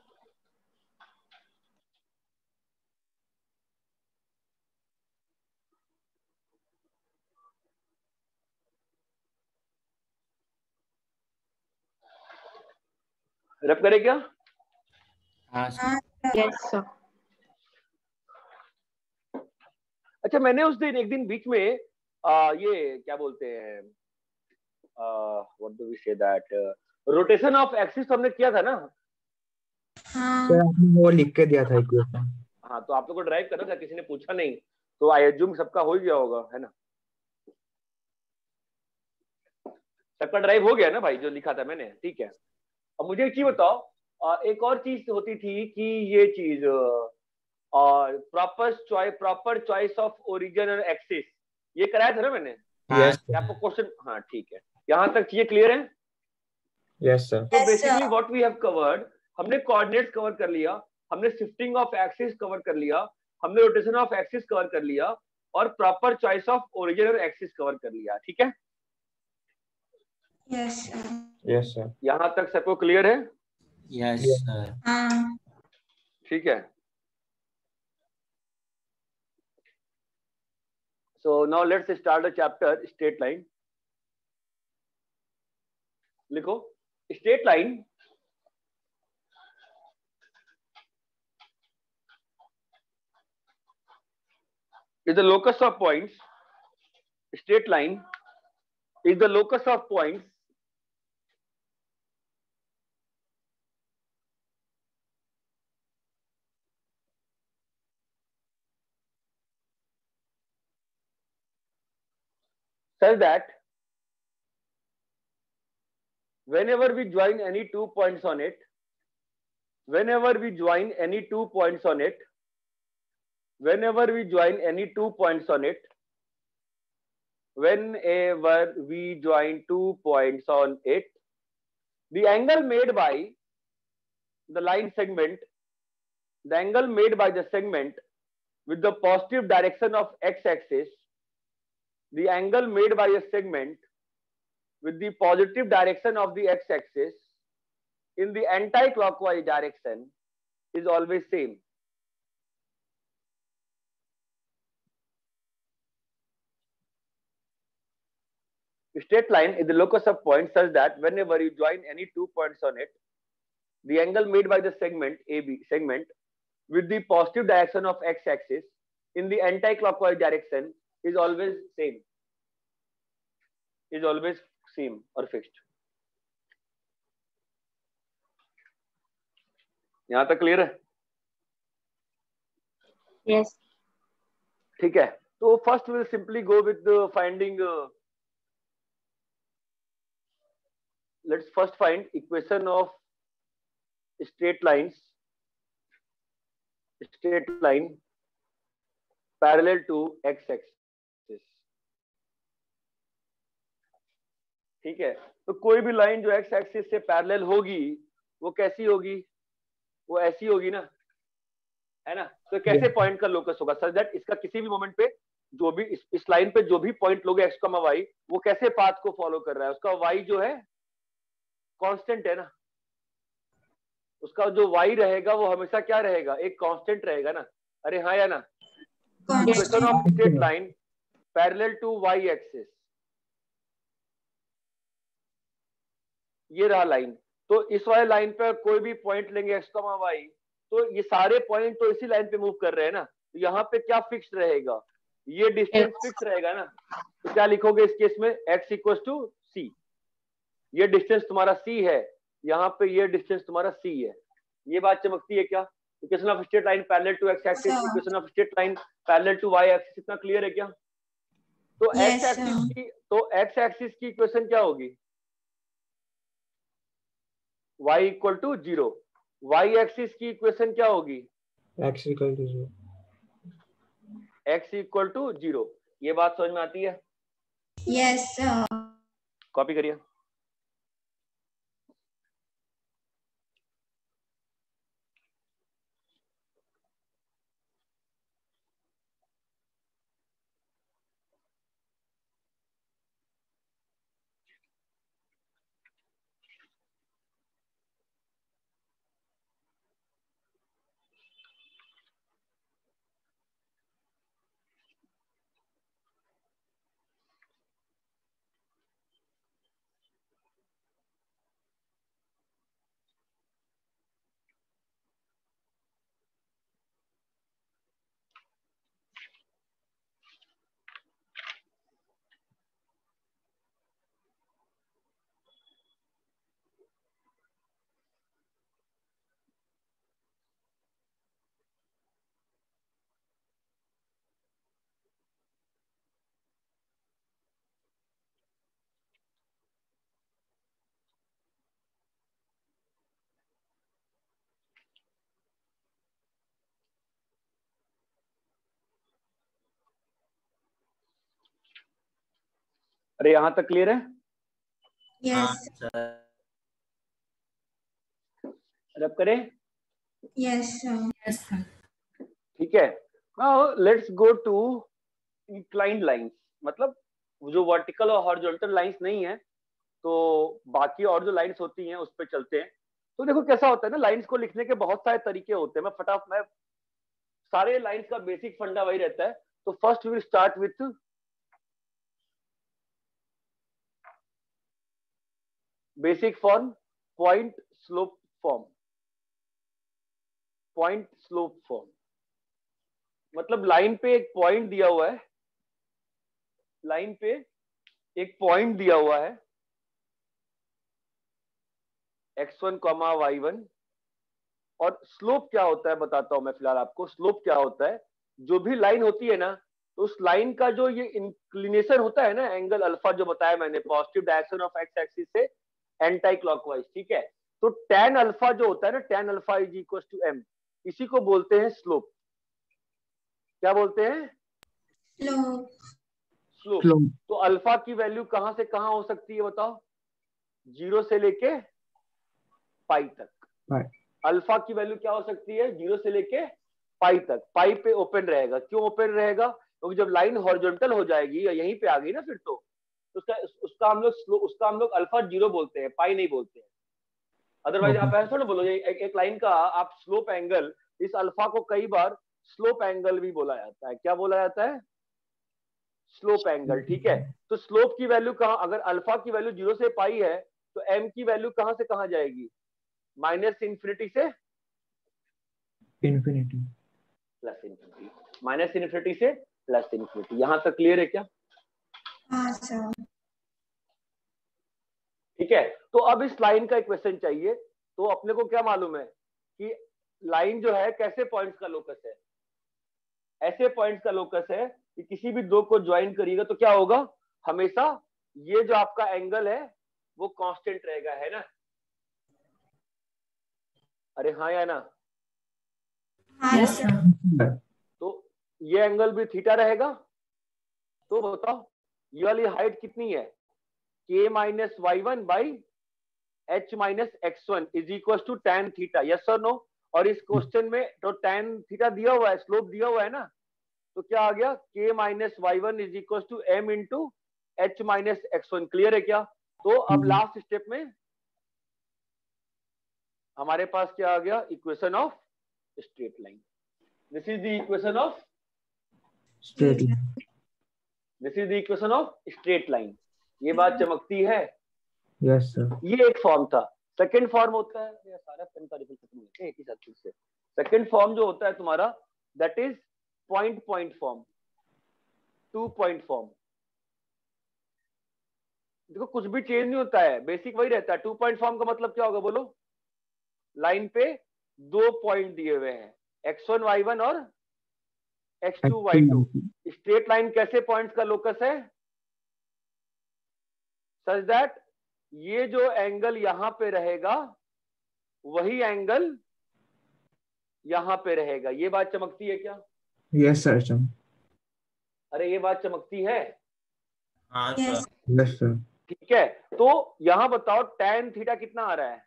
रैप करे क्या? हाँ सर। Yes sir. अच्छा, मैंने उस दिन एक दिन बीच में ये क्या बोलते हैं, what do we say that, rotation of axis हमने किया था ना? सर आपने वो लिख के दिया था इक्वेशन। हाँ, तो आप लोग को ड्राइव करना था, किसी ने पूछा नहीं, तो आई एज्यूम सबका हो गया होगा, है ना? सबका ड्राइव हो गया ना भाई, जो लिखा था मैंने, ठीक है। अब मुझे एक चीज बताओ, एक और चीज होती थी कि ये चीज और प्रॉपर चॉइस ऑफ ओरिजिन और एक्सिस, ये कराया था ना मैंने? यस आपको क्वेश्चन, हाँ ठीक है, यहाँ तक चीजें क्लियर है? Yes sir. तो basically what we have covered, हमने कोऑर्डिनेट्स कवर कर लिया, हमने शिफ्टिंग ऑफ एक्सिस कवर कर लिया, हमने रोटेशन ऑफ एक्सिस कवर कर लिया, और प्रॉपर चॉइस ऑफ ओरिजिन और एक्सिस कवर कर लिया, ठीक है? Yes sir. Yes sir. यहाँ तक सबको क्लियर है? Yes sir. हाँ। ठीक है। So now let's start the chapter straight line. लिखो, straight line is the locus of points. Straight line is the locus of points such that whenever we join any 2 points on it, whenever we join any 2 points on it, whenever we join any 2 points on it, whenever we join 2 points on it, the angle made by the line segment, the angle made by the segment with the positive direction of x-axis, the angle made by a segment with the positive direction of the x-axis in the anti-clockwise direction is always same. Straight line is the locus of points such that whenever you join any 2 points on it, the angle made by the segment AB segment with the positive direction of x-axis in the anti-clockwise direction is always same. Is always same or fixed. यहाँ तक clear है? Yes ठीक है, तो first will simply go with finding, let's first find equation of straight lines, straight line parallel to x axis. ठीक है, तो कोई भी लाइन जो एक्स एक्सिस से पैरेलल होगी वो कैसी होगी? वो ऐसी होगी ना, है ना? तो कैसे पॉइंट का लोकस होगा? सच दैट इसका किसी भी मोमेंट पे जो भी इस लाइन पे जो भी पॉइंट लोगे एक्स कॉमा वाई, वो कैसे पाथ को फॉलो कर रहा है? उसका वाई जो है कांस्टेंट है ना, उसका जो वाई रहेगा वो हमेशा क्या रहेगा? एक कांस्टेंट रहेगा ना। अरे हाँ या ना? Equation of straight line parallel to y axis, ये रहा लाइन। तो इस वाले लाइन पे कोई भी पॉइंट लेंगे एक्स कॉमा वाई, तो ये सारे पॉइंट तो इसी लाइन पे मूव कर रहे हैं ना, तो यहाँ पे क्या फिक्स रहेगा? ये डिस्टेंस फिक्स रहेगा ना। तो क्या लिखोगे इस केस में? x इक्वल टू सी, ये डिस्टेंस तुम्हारा c है, यहाँ पे ये डिस्टेंस तुम्हारा c है। ये बात चमकती है क्या? Equation of straight line parallel to x axis, equation of straight line parallel to y axis, इतना क्लियर है क्या? तो एक्स एक्सिस की इक्वेशन क्या होगी? y equal to 0। Y axis की इक्वेशन क्या होगी? x equal to 0। x equal to 0। ये बात समझ में आती है? Yes, sir. कॉपी करिए। अरे यहां तक क्लियर है? Yes, सर। रब करें। yes, sir. Yes, sir. ठीक है। Now let's go to inclined lines, मतलब जो वर्टिकल और हॉरिजॉन्टल लाइंस नहीं है, तो बाकी और जो लाइंस होती हैं उस पर चलते हैं। तो देखो कैसा होता है ना, लाइंस को लिखने के बहुत सारे तरीके होते हैं। मैं सारे लाइंस का बेसिक फंडा वही रहता है। तो first we will start with basic form, point slope form. Point slope form मतलब लाइन पे एक पॉइंट दिया हुआ है, लाइन पे एक पॉइंट दिया हुआ है x1, y1, और स्लोप क्या होता है बताता हूं मैं फिलहाल आपको। स्लोप क्या होता है, जो भी लाइन होती है ना, तो उस लाइन का जो ये इंक्लिनेशन होता है ना, एंगल अल्फा जो बताया मैंने, positive direction of x axis से एंटी क्लॉकवाइज, ठीक है। तो tan अल्फा जो होता है ना, tan alpha is equal to m, इसी को बोलते हैं स्लोप। क्या बोलते हैं? Slope. स्लोप। Slope. तो अल्फा की वैल्यू कहां से कहां हो सकती है बताओ? 0 से लेके पाई तक। Pi. अल्फा की वैल्यू क्या हो सकती है? 0 से लेके पाई तक। पाई पे ओपन रहेगा। क्यों ओपन रहेगा? क्योंकि जब लाइन हॉरिजॉन्टल हो जाएगी या यहीं पे आ गई ना, फिर तो उसका हम लोग अल्फा 0 बोलते हैं, पाई नहीं बोलते हैं। Otherwise Okay. आप ऐसा थोड़ा बोलो, एक लाइन का आप स्लोप एंगल, इस अल्फा को कई बार स्लोप एंगल भी बोला जाता है। क्या बोला जाता है? स्लोप एंगल, ठीक है। तो स्लोप की वैल्यू कहां, अगर अल्फा की वैल्यू 0 से पाई है, तो एम की वैल्यू कहां से कहां जाएगी? माइनस इन्फिनिटी से Infinity. Plus infinity, minus infinity से प्लस इन्फिनिटी। यहां तक क्लियर है क्या? हाँ, sir. ठीक है। तो अब इस लाइन का इक्वेशन चाहिए। तो अपने को क्या मालूम है कि लाइन जो है कैसे पॉइंट्स का लोकस है? ऐसे पॉइंट्स का लोकस है कि किसी भी दो को ज्वाइन करिएगा तो क्या होगा? हमेशा ये जो आपका एंगल है वो कांस्टेंट रहेगा, है ना? अरे हाँ या ना? हाँ, Yes, sir. sir. तो ये एंगल भी थीटा रहेगा। तो बताओ ये वाली हाइट कितनी है? k minus y1 by h minus x1 is equal to tan theta. Yes और नो? और इस क्वेश्चन में तो tan थीटा दिया हुआ है, स्लोप दिया हुआ है ना, तो क्या आ गया? k minus y1 is equal to m into h minus x1। Clear है क्या? तो अब लास्ट स्टेप में हमारे पास क्या आ गया? Equation of straight line. This is the equation of Straight line. This is the equation of straight line. ये बात चमकती है? Yes, sir. ये एक फॉर्म था। सेकंड फॉर्म होता है, ये सारा पेन का रिफिल खत्म हो गया एक ही साथ फिर से। सेकंड फॉर्म जो होता है तुम्हारा, that is point point form, 2 point form. देखो कुछ भी चेंज नहीं होता है, बेसिक वही रहता है। 2 पॉइंट फॉर्म का मतलब क्या होगा बोलो? लाइन पे 2 पॉइंट दिए हुए हैं, x1 y1 और x2 y2। स्ट्रेट लाइन कैसे पॉइंट्स का लोकस है? सच दैट ये जो एंगल यहां पे रहेगा वही एंगल यहाँ पे रहेगा। ये बात चमकती है क्या? Yes sir sir. अरे ये बात चमकती है? हाँ Yes. सर। Yes sir. ठीक है, तो यहां बताओ tan थीटा कितना आ रहा है?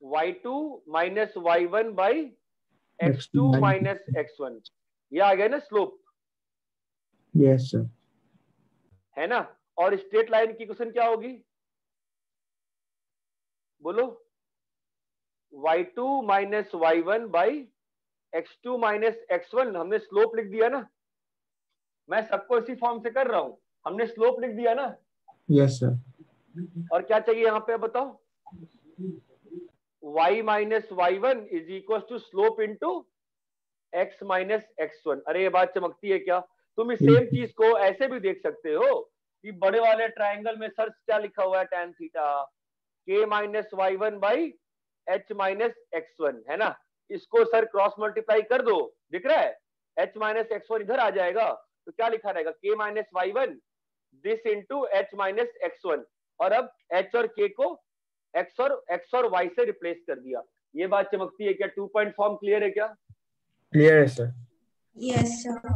y2 minus y1 by x2 minus x1। ये आ गया ना स्लोप, यस सर। है ना? और स्ट्रेट लाइन की क्वेश्चन क्या होगी? बोलो। y2 minus y1 by x2 minus x1। हमने स्लोप लिख दिया ना, मैं सबको इसी फॉर्म से कर रहा हूं, हमने स्लोप लिख दिया ना। Yes sir. और क्या चाहिए यहाँ पे बताओ? y minus y1 is equal to slope into x minus x1। अरे ये बात चमकती है क्या? तुम इस सेम चीज को ऐसे भी देख सकते हो कि बड़े वाले ट्राइंगल में सर क्या लिखा हुआ है? tan theta k minus y1 by h minus x1, है ना? इसको सर क्रॉस मल्टीप्लाई कर दो, दिख रहा है? h माइनस x1 इधर आ जाएगा, तो क्या लिखा रहेगा? k minus y1 this into h minus x1। और अब h और k को x और y से रिप्लेस कर दिया। ये बात चमकती है क्या? 2 पॉइंट फॉर्म क्लियर है क्या? क्लियर है सर। Yes, sir.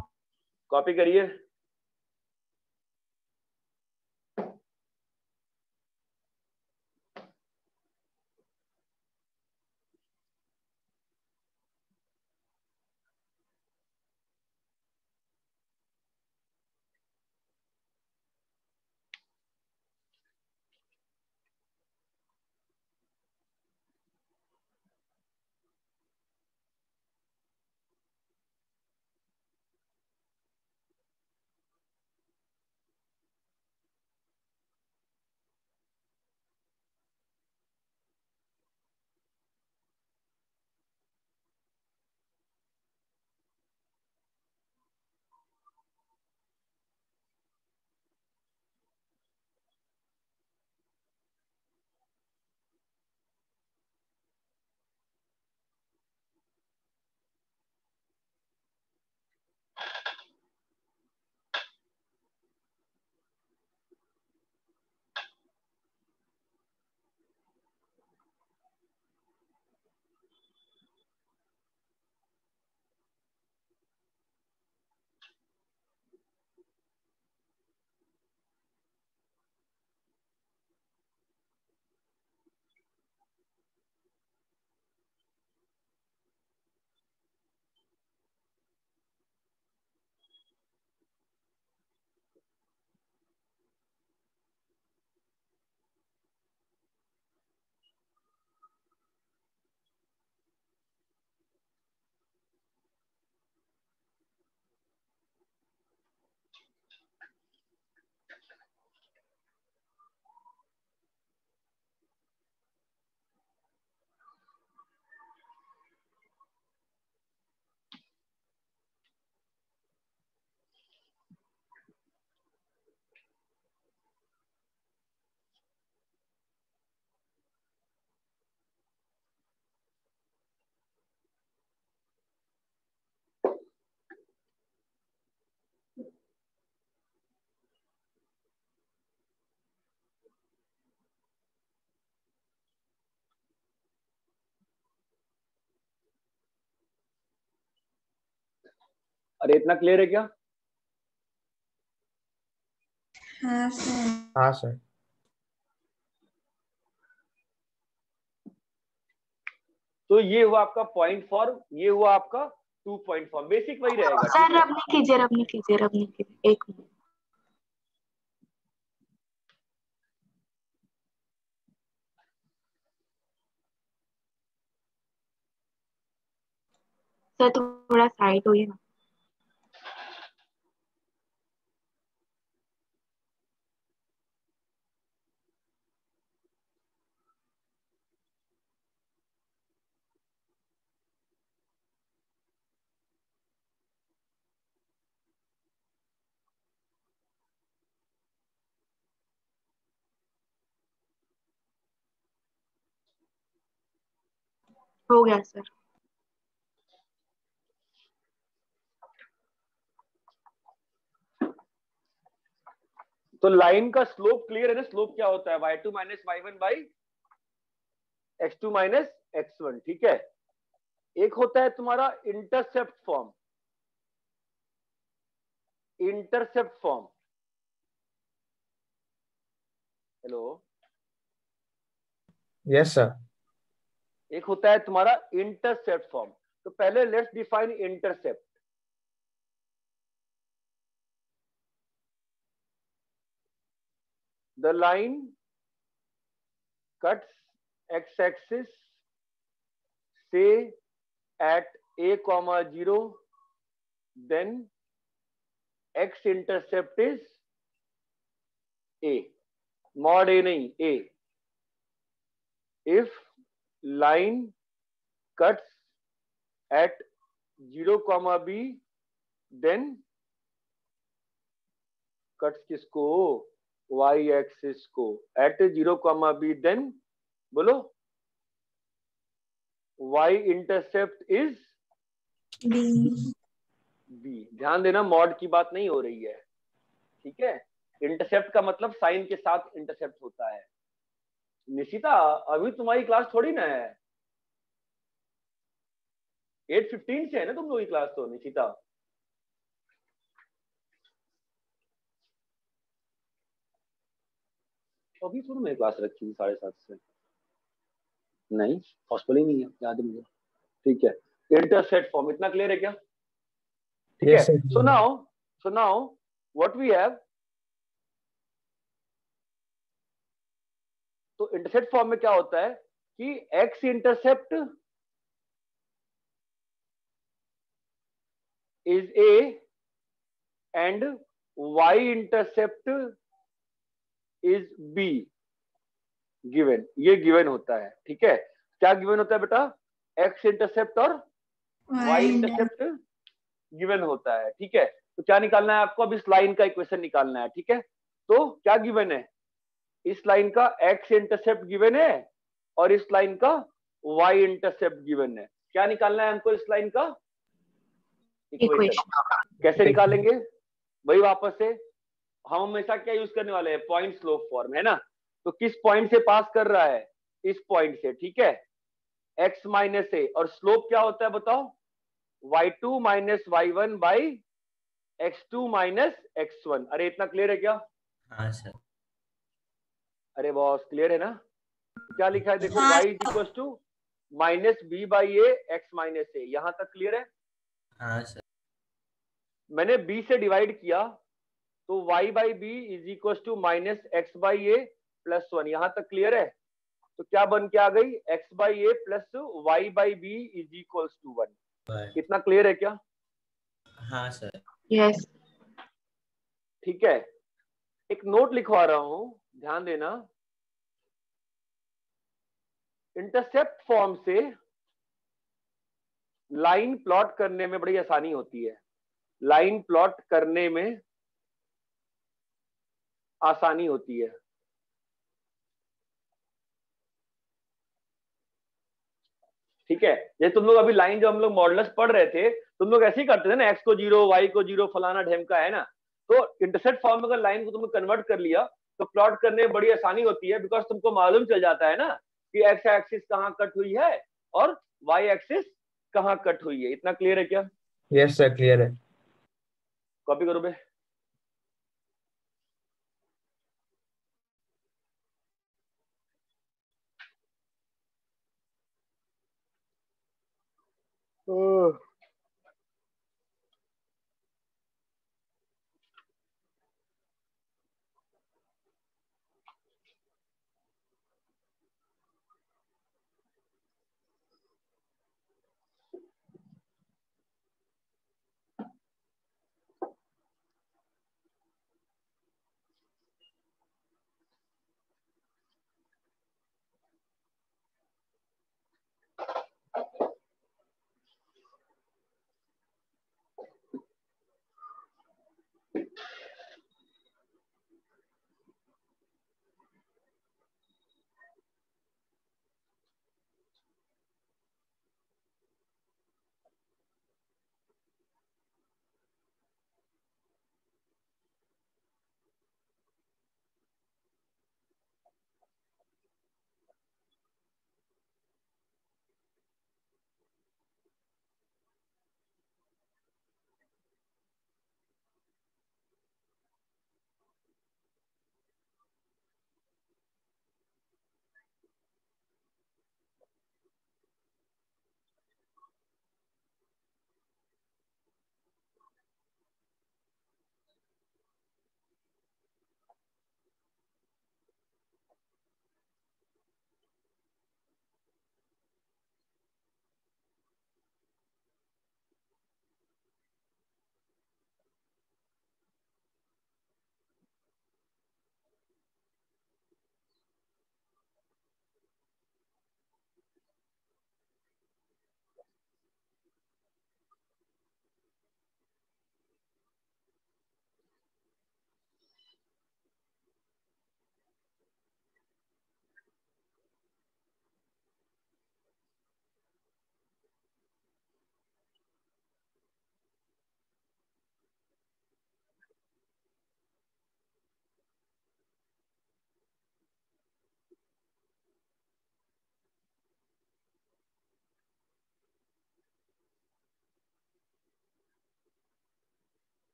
कॉपी करिए। अरे इतना क्लियर है क्या? हाँ सर। हाँ सर। तो ये हुआ आपका पॉइंट फॉर्म, ये हुआ आपका 2 पॉइंट फॉर्म। बेसिक वही रहेगा। सर ठीक है, रब नहीं कीजिए, रब नहीं कीजिए, रब नहीं कीजिए, एक मिनट। सर थोड़ा साइड होइए ना। हो गया सर। तो लाइन का स्लोप क्लियर है ना? स्लोप क्या होता है? y2 minus y1 by x2 minus x1, ठीक है। एक होता है तुम्हारा intercept form, intercept form, hello, yes sir. एक होता है तुम्हारा इंटरसेप्ट फॉर्म। तो पहले let's define intercept. The line cuts x-axis say at a comma 0, then x-intercept is a, mod a नहीं a. If line cuts at 0 comma b, then cuts किसको, y axis को, at 0 comma b, then बोलो y intercept is B. b। ध्यान देना mod की बात नहीं हो रही है, ठीक है। इंटरसेप्ट का मतलब साइन के साथ इंटरसेप्ट होता है। निशिता अभी तुम्हारी क्लास थोड़ी ना है, 8:15 से है ना तुम लोग की क्लास। तो निशिता अभी थोड़ी मेरी क्लास रखी थी 7:30 से, नहीं पॉसिबल ही नहीं है, याद है मुझे, ठीक है। इंटरसेप्ट फॉर्म इतना क्लियर है क्या? ठीक है। Yes, sir. So now what we have, तो इंटरसेप्ट फॉर्म में क्या होता है कि x intercept is a and y intercept is b given, ये गिवन होता है, ठीक है। क्या गिवन होता है बेटा? एक्स इंटरसेप्ट और वाई इंटरसेप्ट गिवन होता है, ठीक है। तो क्या निकालना है आपको? अब इस लाइन का इक्वेशन निकालना है, ठीक है। तो क्या गिवन है? इस लाइन का एक्स इंटरसेप्ट गिवन है और इस लाइन का वाई इंटरसेप्ट गिवन है। क्या निकालना है हमको? इस लाइन का इक्वेशन। कैसे निकालेंगे? वही वापस से हम हमेशा क्या यूज करने वाले हैं? पॉइंट स्लोप फॉर्म, है ना। तो किस पॉइंट से पास कर रहा है? इस पॉइंट से, ठीक है। x माइनस ए, और स्लोप क्या होता है बताओ? y2 minus y1 by x2 minus x1। अरे इतना क्लियर है क्या? हाँ सर। अरे बॉस क्लियर है ना? क्या लिखा है देखो, हाँ। y is equal to minus b by a x minus a. यहां तक क्लियर है? हाँ सर। मैंने b से डिवाइड किया तो y by B is equal to minus x by A plus 1। यहां तक क्लियर है? तो क्या बन के आ गई? x by A plus y by B is equal to 1। कितना क्लियर है क्या? हाँ सर। यस। ठीक है। एक नोट लिखवा रहा हूं, ध्यान देना। इंटरसेप्ट फॉर्म से लाइन प्लॉट करने में बड़ी आसानी होती है, लाइन प्लॉट करने में आसानी होती है। ठीक है। ये तुम लोग अभी लाइन जो हम लोग मॉडल्स पढ़ रहे थे, तुम लोग ऐसे ही करते थे ना, एक्स को 0 वाई को 0 फलाना ढेमका, है ना। तो इंटरसेप्ट फॉर्म में अगर लाइन को तुमने कन्वर्ट कर लिया तो प्लॉट करने में बड़ी आसानी होती है, बिकॉज तुमको मालूम चल जाता है ना कि एक्स एक्सिस कहाँ कट हुई है और वाई एक्सिस कहाँ कट हुई है। इतना क्लियर है क्या? यस सर, क्लियर है। कॉपी करो बे।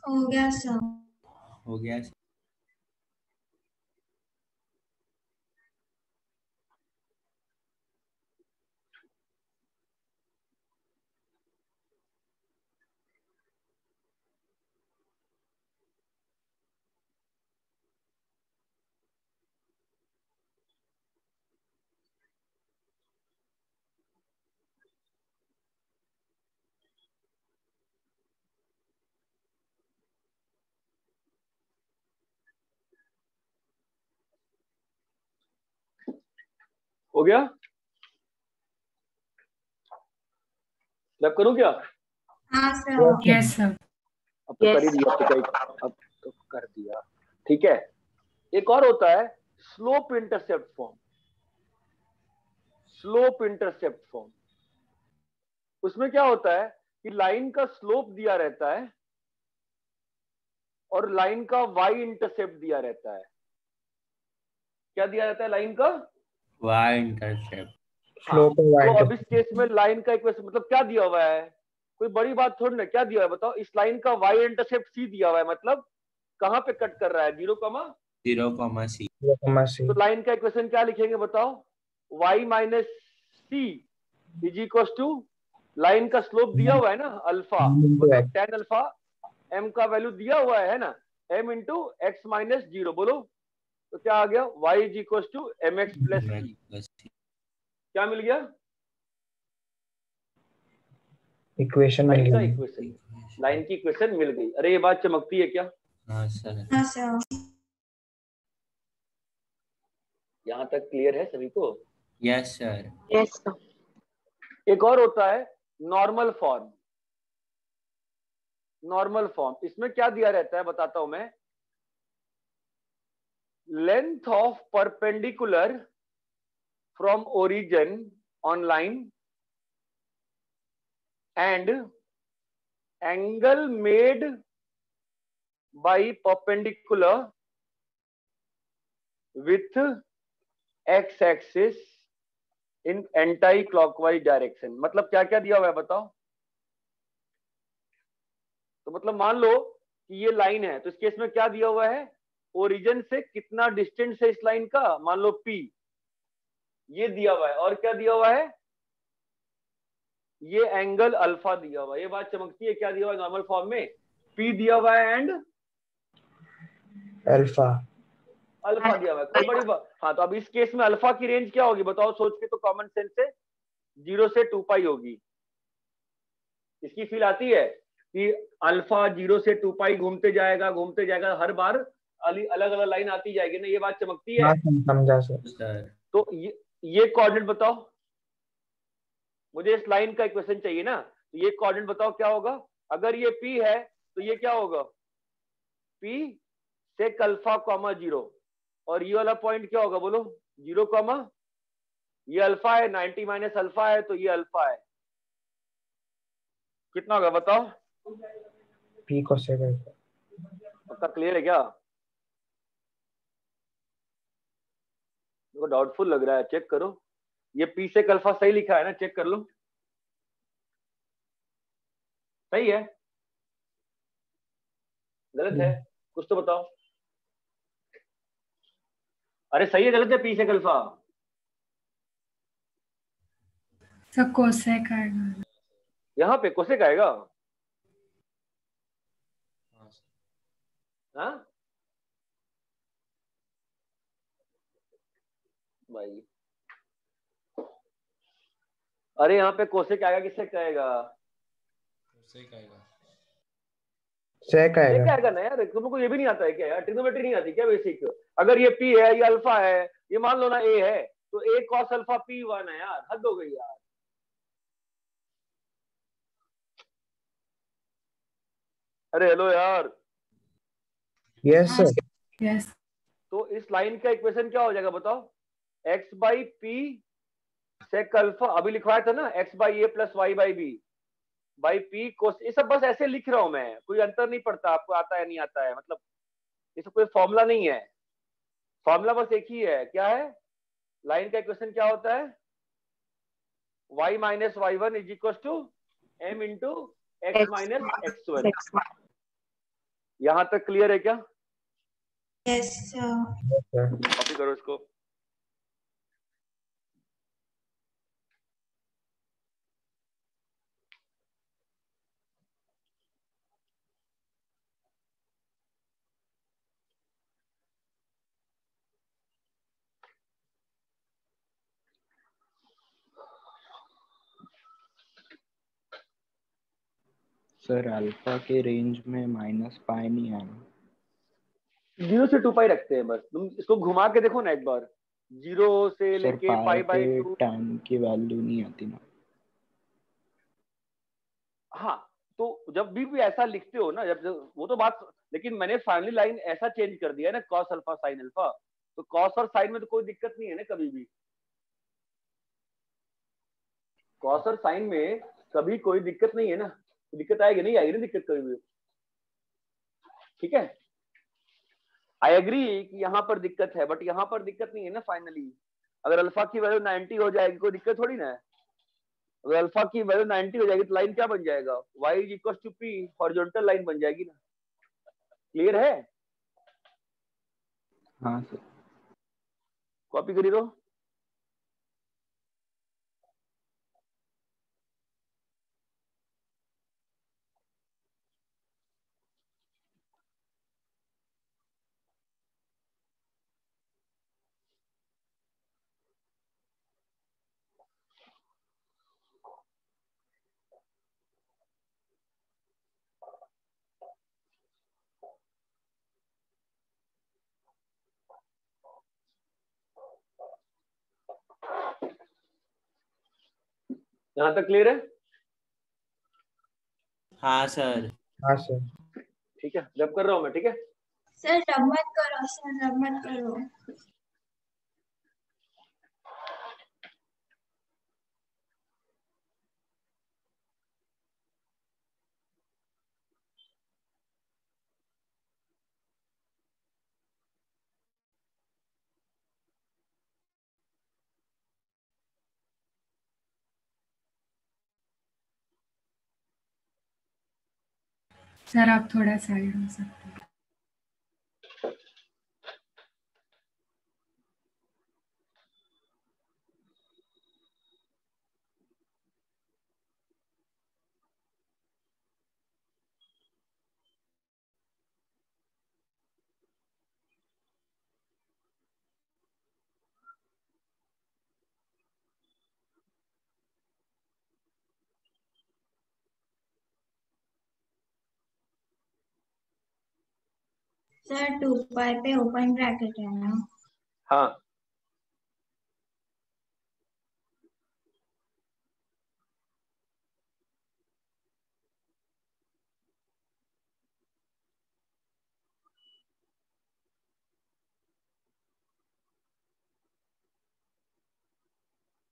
हो गया सर। हो गया हो गया? मैं करूं क्या? हाँ सर। Yes sir. अब तो Yes. कर ही दिया, अब तो कर दिया। ठीक है, एक और होता है slope intercept form. Slope intercept form, उसमें क्या होता है कि लाइन का स्लोप दिया रहता है और लाइन का वाई इंटरसेप्ट दिया रहता है। क्या दिया रहता है लाइन का? Y intercept. स्लोप तो वाई अब इस केस में लाइन का इक्वेशन मतलब क्या दिया हुआ है? कोई बड़ी बात थोड़ी ना, क्या दिया हुआ है बताओ? इस लाइन का वाई इंटरसेप्ट सी दिया हुआ है, मतलब कहां पे कट कर रहा है? 0,C। सी। तो लाइन का इक्वेशन क्या लिखेंगे बताओ? y minus C is equal to, line का स्लोप दिया हुआ है ना अल्फा, मतलब टेन अल्फा, m का वैल्यू दिया हुआ है ना, m इंटू एक्स माइनस 0। बोलो तो क्या आ गया? y is equal to M x plus c. क्या मिल गया? इक्वेशन लाइन का मिल इक्वेशन, लाइन की इक्वेशन मिल गई। अरे ये बात चमकती है क्या? हाँ सर। हाँ सर। यहाँ तक क्लियर है सभी को? Yes sir. Yes sir. एक और होता है नॉर्मल फॉर्म। नॉर्मल फॉर्म, इसमें क्या दिया रहता है बताता हूं मैं। Length of perpendicular from origin on line and angle made by perpendicular with x axis in anti clockwise direction. मतलब क्या क्या दिया हुआ है बताओ? तो मतलब मान लो कि ये लाइन है, तो इस केस में क्या दिया हुआ है? ओरिजिन से कितना डिस्टेंस है इस लाइन का, मान लो P, ये दिया हुआ है। और क्या दिया हुआ है? ये एंगल अल्फा दिया हुआ है। ये बात चमकती है? क्या दिया हुआ है नॉर्मल फॉर्म में? P दिया हुआ है एंड अल्फा। अल्फा दिया हुआ है। कोई बड़ी बात? हाँ, तो अब इस केस में अल्फा की रेंज क्या होगी बताओ? सोच के तो कॉमन सेंस से 0 से 2 पाई होगी। इसकी फील आती है कि अल्फा 0 से 2 पाई घूमते जाएगा, हर बार अलग अलग लाइन आती जाएगी ना। ये बात चमकती है? हाँ समझा सर। तो ये कोऑर्डिनेट बताओ मुझे, इस लाइन का इक्वेशन चाहिए ना, तो ये कोऑर्डिनेट बताओ क्या होगा? अगर ये P है तो ये क्या होगा? P सेक अल्फा कॉमा 0, और ये वाला पॉइंट क्या होगा बोलो? 0 कॉमा, ये अल्फा है, 90 माइनस अल्फा है, तो ये अल्फा है। कितना होगा बताओ? पी को सेक अल्फा। पक्का क्लियर है क्या? देखो डाउटफुल लग रहा है, चेक करो। ये P सेक अल्फा सही लिखा है ना? चेक कर लो, सही है गलत है? कुछ तो बताओ। अरे सही है गलत है P sec alpha? Sir cosec आएगा। यहाँ पे कोसेक आएगा? हाँ सर। हाँ भाई, अरे यहाँ पे कोसेक आएगा कि सेक आएगा? सही कहेगा। सेक सेक आएगा। आएगा ना यार। तुमको ये भी नहीं आता है क्या यार? ट्रिग्नोमेट्री नहीं आती क्या बेसिक? अगर ये P है, ये अल्फा है, ये मान लो ना A है, तो A cos अल्फा P1 है यार। हद हो गई यार। अरे हेलो यार। Yes sir. यस। तो इस लाइन का इक्वेशन क्या हो जाएगा बताओ? x by p sec alpha, अभी लिखवाया था ना, x by A plus y by b by p cos. ये सब बस ऐसे लिख रहा हूं मैं, कोई अंतर नहीं पड़ता। आपको आता है नहीं आता है मतलब, ये सब कोई फॉर्मूला नहीं है। फॉर्मूला बस एक ही है। क्या है? लाइन का इक्वेशन क्या होता है? y minus Y one is equal to M into X minus X one. यहां तक क्लियर है क्या? Yes, sir. सर कॉपी करो इसको। सर अल्फा के रेंज में माइनस पाई नहीं आया। 0 से 2 पाई रखते हैं बस। तुम इसको घुमा के देखो ना एक बार, 0 से सर लेके पाई पाई बाई पे 2। टाइम की वैल्यू नहीं आती ना। हाँ, तो जब भी ऐसा लिखते हो ना, जब वो तो बात, लेकिन मैंने फाइनली लाइन ऐसा चेंज कर दिया है ना, कॉस अल्फा साइन अल्फा, तो कॉस और साइन में तो कोई दिक्कत नहीं है ना कभी भी। कॉस और साइन में कभी कोई दिक्कत नहीं है ना। दिक्कत आएगी नहीं, आएगी ना दिक्कत कभी भी। ठीक है, आई एग्री कि यहाँ पर दिक्कत है, बट यहाँ पर दिक्कत नहीं है ना फाइनली। अगर अल्फा की वैल्यू 90 हो जाएगी कोई दिक्कत थोड़ी ना है। अगर अल्फा की वैल्यू 90 हो जाएगी तो लाइन क्या बन जाएगा, y is equal to p, horizontal line बन जाएगी ना। क्लियर है? हाँ सर। कॉपी करी दो। यहाँ तक क्लियर है? हाँ सर। हाँ सर। ठीक है, जब कर रहा हूँ मैं। ठीक है, सर रब मत करो, सर रब मत करो। सर आप थोड़ा साइड हो सकते हैं। सर 2 पाई पे ओपन ब्रैकेट है ना। हाँ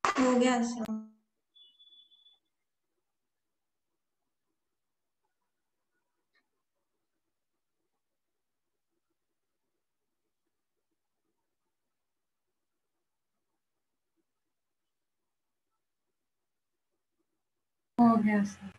हो गया सर। हो गया sir.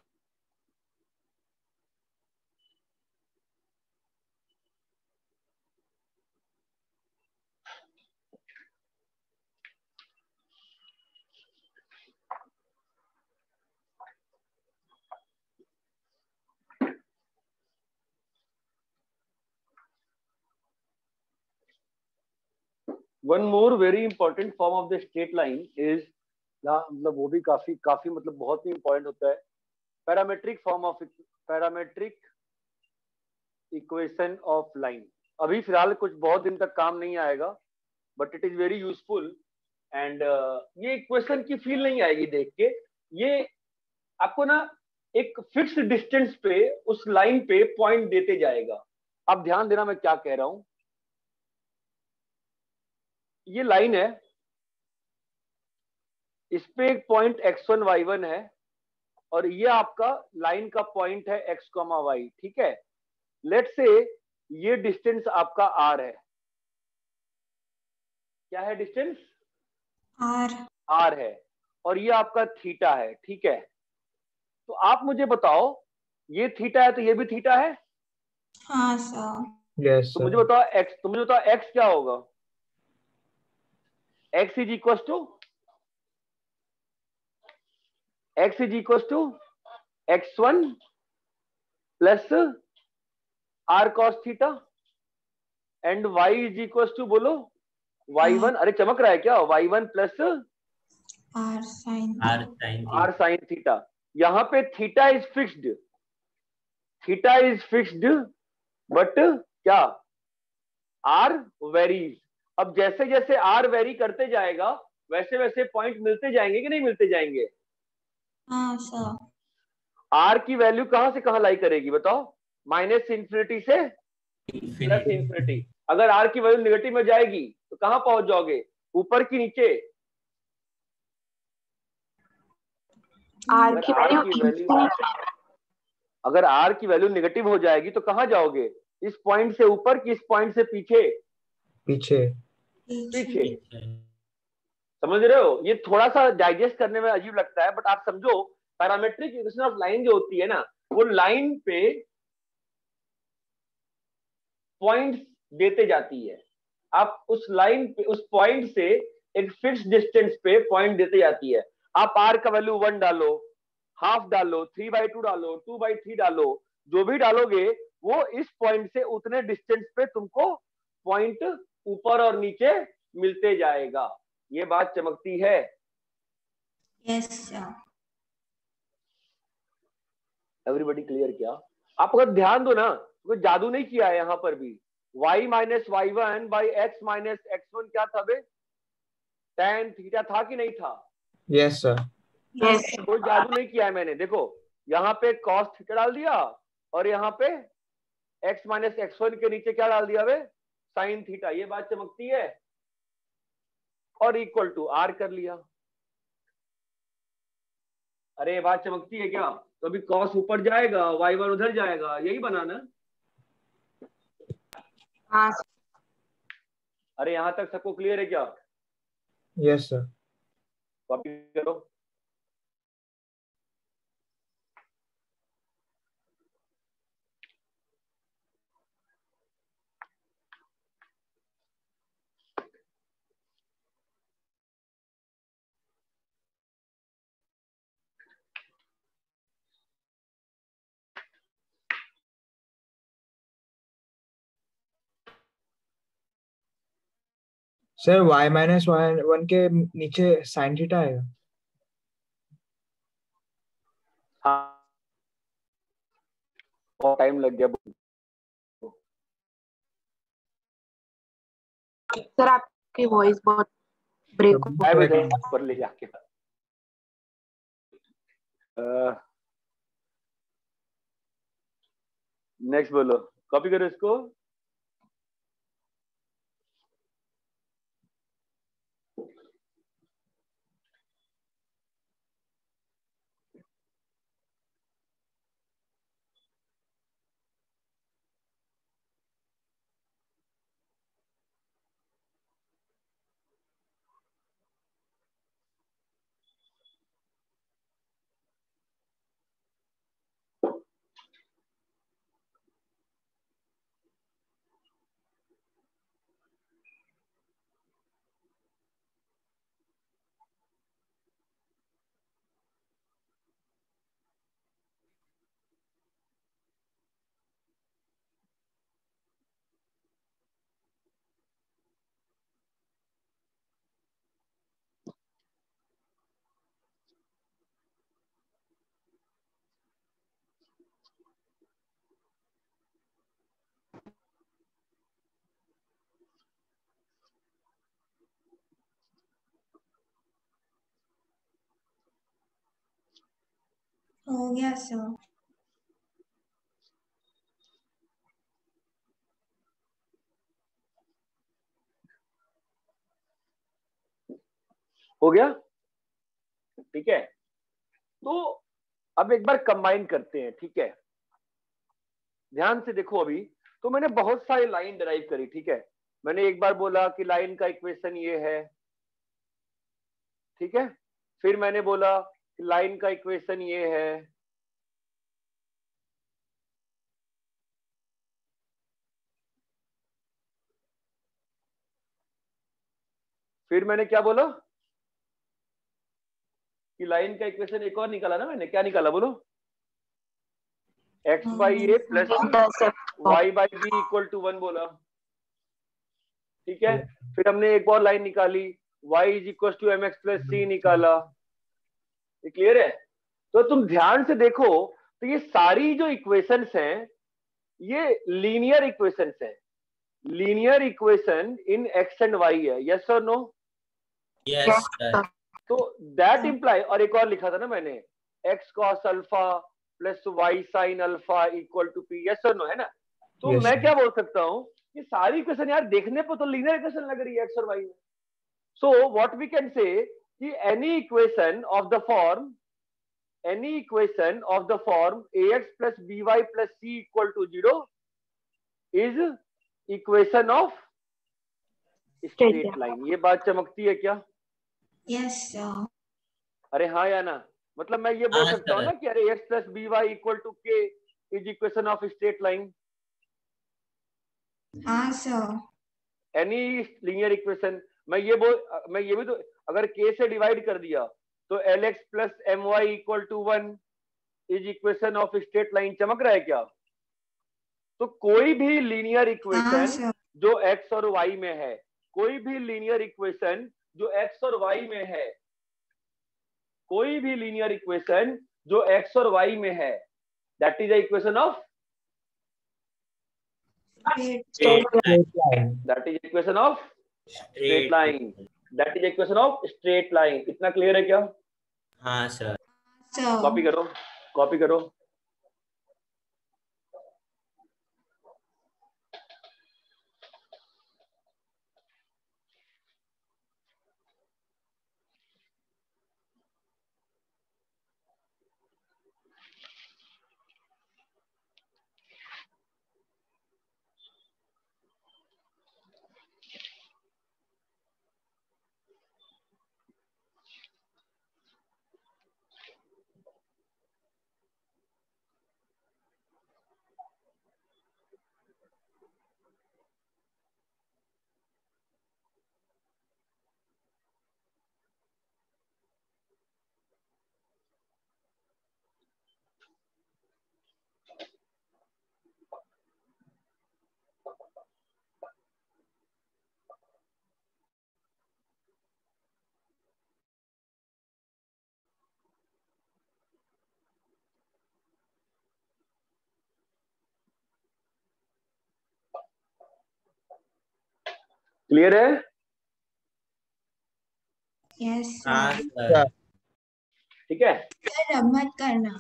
One more very important form of the straight line is, मतलब वो भी काफी काफी मतलब बहुत ही इंपॉर्टेंट होता है, parametric form of parametric equation of line. अभी फिलहाल कुछ बहुत दिन तक काम नहीं आएगा, but it is very useful. And ये इक्वेशन की फील नहीं आएगी देख के, ये आपको ना एक फिक्स डिस्टेंस पे उस लाइन पे पॉइंट देते जाएगा। अब ध्यान देना मैं क्या कह रहा हूं। ये लाइन है, इस पे एक पॉइंट x1 y1 है, और ये आपका लाइन का पॉइंट है x, y। ठीक है, लेट से ये डिस्टेंस आपका r है। क्या है डिस्टेंस? r है, और ये आपका थीटा है। ठीक है, तो आप मुझे बताओ, ये थीटा है तो ये भी थीटा है। हाँ सर। यस तो सर। मुझे बताओ x क्या होगा? x is equal to x1 plus r cos theta and y is equal to बोलो y1, अरे चमक रहा है क्या? y1 plus R sin R sin r sine theta. यहाँ पे थीटा इज फिक्स्ड बट क्या r वेरीज। अब जैसे जैसे r वेरी करते जाएगा वैसे वैसे पॉइंट मिलते जाएंगे कि नहीं मिलते जाएंगे? हाँ सर। r की वैल्यू कहां से कहां लाई करेगी बताओ? माइनस इंफिनिटी से प्लस इंफिनिटी। अगर r की वैल्यू नेगेटिव में जाएगी तो कहां पहुंच जाओगे? ऊपर की नीचे? R की वैल्यू अगर r की वैल्यू नेगेटिव हो जाएगी तो कहां जाओगे? इस पॉइंट से ऊपर कि इस पॉइंट से पीछे? पीछे। समझ रहे हो? ये थोड़ा सा डाइजेस्ट करने में अजीब लगता है बट आप समझो, पैरामेट्रिक इक्वेशन ऑफ लाइन जो होती है ना, वो लाइन पे पॉइंट्स देते जाती है। आप उस लाइन पे, उस पॉइंट से एक फिक्स डिस्टेंस पे पॉइंट देते जाती है। आप r का वैल्यू 1 डालो, हाफ डालो, 3/2 डालो, 2/3 डालो, जो भी डालोगे वो इस पॉइंट से उतने डिस्टेंस पे तुमको पॉइंट ऊपर और नीचे मिलते जाएगा। ये बात चमकती है? Yes sir. एवरीबॉडी क्लियर क्या? आप अगर ध्यान दो ना, कोई जादू नहीं किया है यहाँ पर भी। y minus y1 by x minus x1 क्या था बे? tan थीटा था कि नहीं था? Yes sir. कोई जादू नहीं किया है मैंने। देखो यहाँ पे cos थीटा डाल दिया और यहाँ पे x माइनस x1 के नीचे क्या डाल दिया बे? sin theta. ये बात चमकती है? और इक्वल टू r कर लिया। अरे ये बात चमकती है क्या? तो अभी cos ऊपर जाएगा, y1 उधर जाएगा, यही बना ना? हाँ अरे यहां तक सबको क्लियर है क्या? Yes sir. कॉपी करो। सर y माइनस वन के नीचे साइन थीटा आएगा। हाँ, और टाइम लग गया। सर आपकी वॉइस बहुत ब्रेक हो आए बजे ऊपर ले जाके। नेक्स्ट बोलो, कॉपी करो इसको। हो गया सर। हो गया? ठीक है, तो अब एक बार कंबाइन करते हैं। ठीक है, ध्यान से देखो। अभी तो मैंने बहुत सारी लाइन डिराइव करी। ठीक है, मैंने एक बार बोला कि लाइन का इक्वेशन ये है। ठीक है, फिर मैंने बोला कि लाइन का इक्वेशन ये है। फिर मैंने क्या बोला कि लाइन का इक्वेशन एक और निकाला ना मैंने, क्या निकाला बोलो? x by A plus y by B equal to 1 बोला, ठीक है। फिर हमने एक और लाइन निकाली, y is equal to M x plus c निकाला। ये क्लियर है? तो तुम ध्यान से देखो तो ये सारी जो इक्वेशंस हैं ये लीनियर इक्वेशंस हैं, linear equation in x and y है, यस और नो? Yes sir. तो दैट इंप्लाई, और एक और लिखा था ना मैंने, x cos alpha plus y sin alpha equal to p, yes और नो, है ना? तो Yes, मैं sir. क्या बोल सकता हूँ, ये सारी इक्वेशन यार देखने पर तो लीनियर इक्वेशन लग रही है x और y में। So what we can say कि any equation of the form ax plus by plus c equal to 0 is equation of straight line. ये बात चमकती है क्या? Yes, sir. अरे हाँ या ना? मतलब मैं ये बोल हाँ, सकता हूँ sir. ना कि अरे x plus by equal to k is equation of straight line, हाँ sir. Any linear equation. मैं ये भी तो, अगर k से डिवाइड कर दिया तो lx plus my equal to 1 is equation of straight line. चमक रहा है क्या? तो कोई भी लीनियर हाँ इक्वेशन sir. जो x और y में है, कोई भी लीनियर इक्वेशन जो x और y में है, कोई भी लीनियर इक्वेशन जो x और y में है, that is the equation of, Straight. That is equation of straight line, that is equation of straight line. इतना क्लियर है क्या? हाँ सर। Sir. कॉपी करो, कॉपी करो। क्लियर है? Yes हाँ sir. सर। ठीक है। Sir, अब मत करना।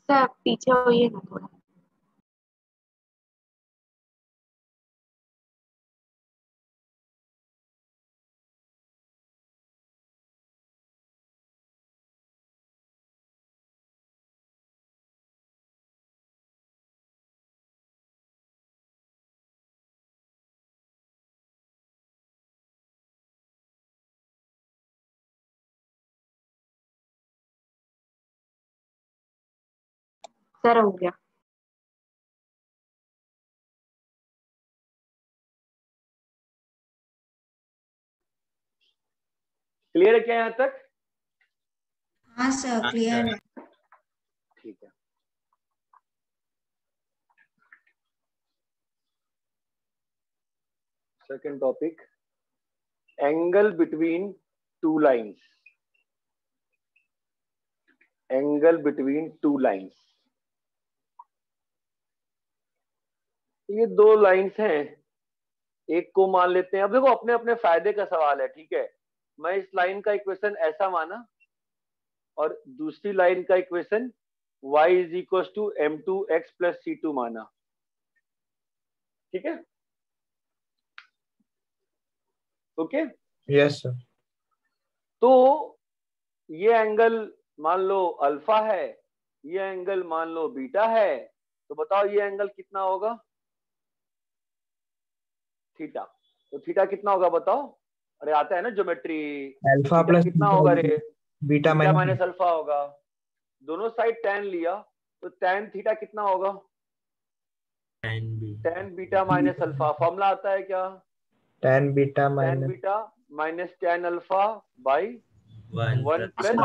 सर पीछे होइए ना थोड़ा। सर हो गया। क्लियर है क्या यहाँ तक? हाँ sir, हाँ, clear sir. है। ठीक है। Second topic, angle between two lines, angle between two lines. ये दो लाइंस हैं, एक को मान लेते हैं। अब देखो अपने अपने फायदे का सवाल है, ठीक है। मैं इस लाइन का इक्वेशन ऐसा माना और दूसरी लाइन का equation y is equal to m2x plus c2 माना, ठीक है। Okay Yes, sir. तो ये एंगल मान लो अल्फा है, ये एंगल मान लो बीटा है, तो बताओ ये एंगल कितना होगा? थीटा। तो थीटा कितना होगा बताओ? अरे आता है ना ज्योमेट्री, अल्फा प्लस कितना होगा रे? Beta beta minus minus alpha होगा। दोनों साइड tan लिया तो tan थीटा कितना होगा? tan beta minus alpha. Formula आता है क्या? tan beta tan minus beta minus tan alpha by 1 plus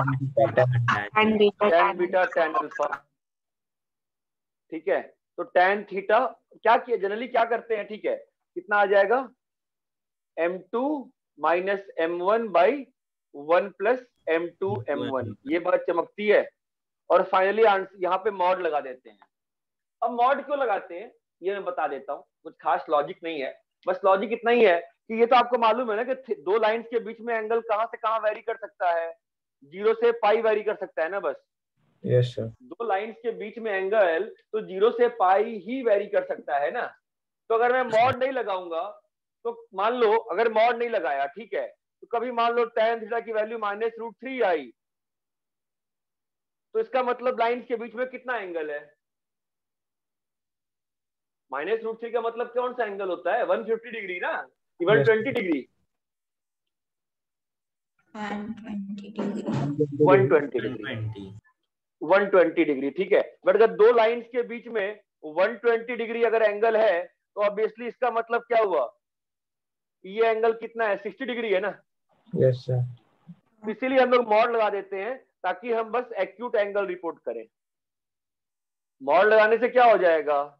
tan beta tan beta tan alpha. ठीक है, तो tan थीटा क्या किया, जनरली क्या करते हैं, ठीक है, कितना आ जाएगा? m2 minus m1 by 1 plus m2 m1। ये बात चमकती है। और फाइनली यहाँ पे मॉड लगा देते हैं। अब मॉड क्यों लगाते हैं ये मैं बता देता हूँ, कुछ खास लॉजिक नहीं है, बस लॉजिक इतना ही है कि ये तो आपको मालूम है ना कि दो लाइंस के बीच में एंगल कहां से कहां वेरी कर सकता है? 0 से पाई वेरी कर सकता है ना बस। Yes sir. दो लाइंस के बीच में एंगल तो 0 से पाई ही वेरी कर सकता है ना। तो अगर मैं मॉड नहीं लगाऊंगा तो मान लो अगर मॉड नहीं लगाया, ठीक है, तो कभी मान लो tan थीटा की वैल्यू -√3 आई, तो इसका मतलब लाइंस के बीच में कितना एंगल है? -√3 का मतलब कौन सा एंगल होता है? 150 डिग्री ना, 120 डिग्री, 120 डिग्री, 120 डिग्री। ठीक है, बट अगर दो लाइंस के बीच में 120 डिग्री अगर एंगल है तो ऑब्वियसली इसका मतलब क्या हुआ? ये एंगल कितना है? 60 डिग्री है ना। Yes sir. इसीलिए हम लोग मॉड लगा देते हैं ताकि हम बस एक्यूट एंगल रिपोर्ट करें। मॉड लगाने से क्या हो जाएगा?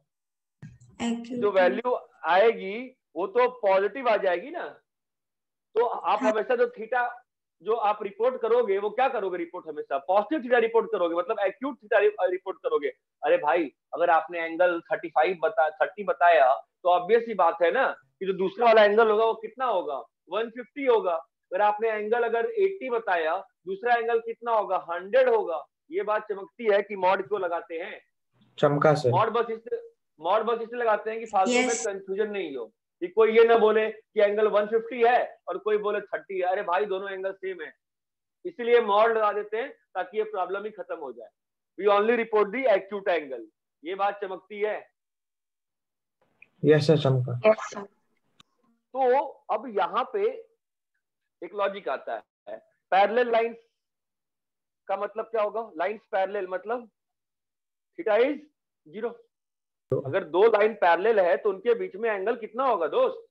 जो वैल्यू आएगी वो तो पॉजिटिव आ जाएगी ना। तो आप हमेशा जो थीटा जो आप रिपोर्ट करोगे वो क्या करोगे? रिपोर्ट हमेशा पॉजिटिव थीटा रिपोर्ट करोगे, मतलब एक्यूट थीटा रिपोर्ट करोगे। अरे भाई अगर आपने एंगल 30 बताया तो ऑब्वियस ही बात है ना कि जो दूसरा वाला एंगल होगा वो कितना होगा? 150 होगा। अगर आपने एंगल अगर 80 बताया, दूसरा एंगल कितना होगा? 100 होगा। ये बात चमकती है कि मॉड क्यों लगाते हैं। चमका सर। मॉड बस इसलिए लगाते हैं कि फालतू में कंफ्यूजन नहीं हो, कि कोई ये ना बोले कि एंगल 150 है और कोई बोले 30 है। अरे भाई दोनों एंगल सेम है, इसीलिए मॉड लगा देते हैं ताकि ये प्रॉब्लम ही खत्म हो जाए। We only report the acute angle. ये बात चमकती है। यस सर, चमका। yes sir तो अब यहाँ पे एक लॉजिक आता है, पैरेलल लाइंस का मतलब क्या होगा? लाइंस पैरेलल मतलब थीटा इज 0। अगर दो लाइन पैरेलल है तो उनके बीच में एंगल कितना होगा दोस्त?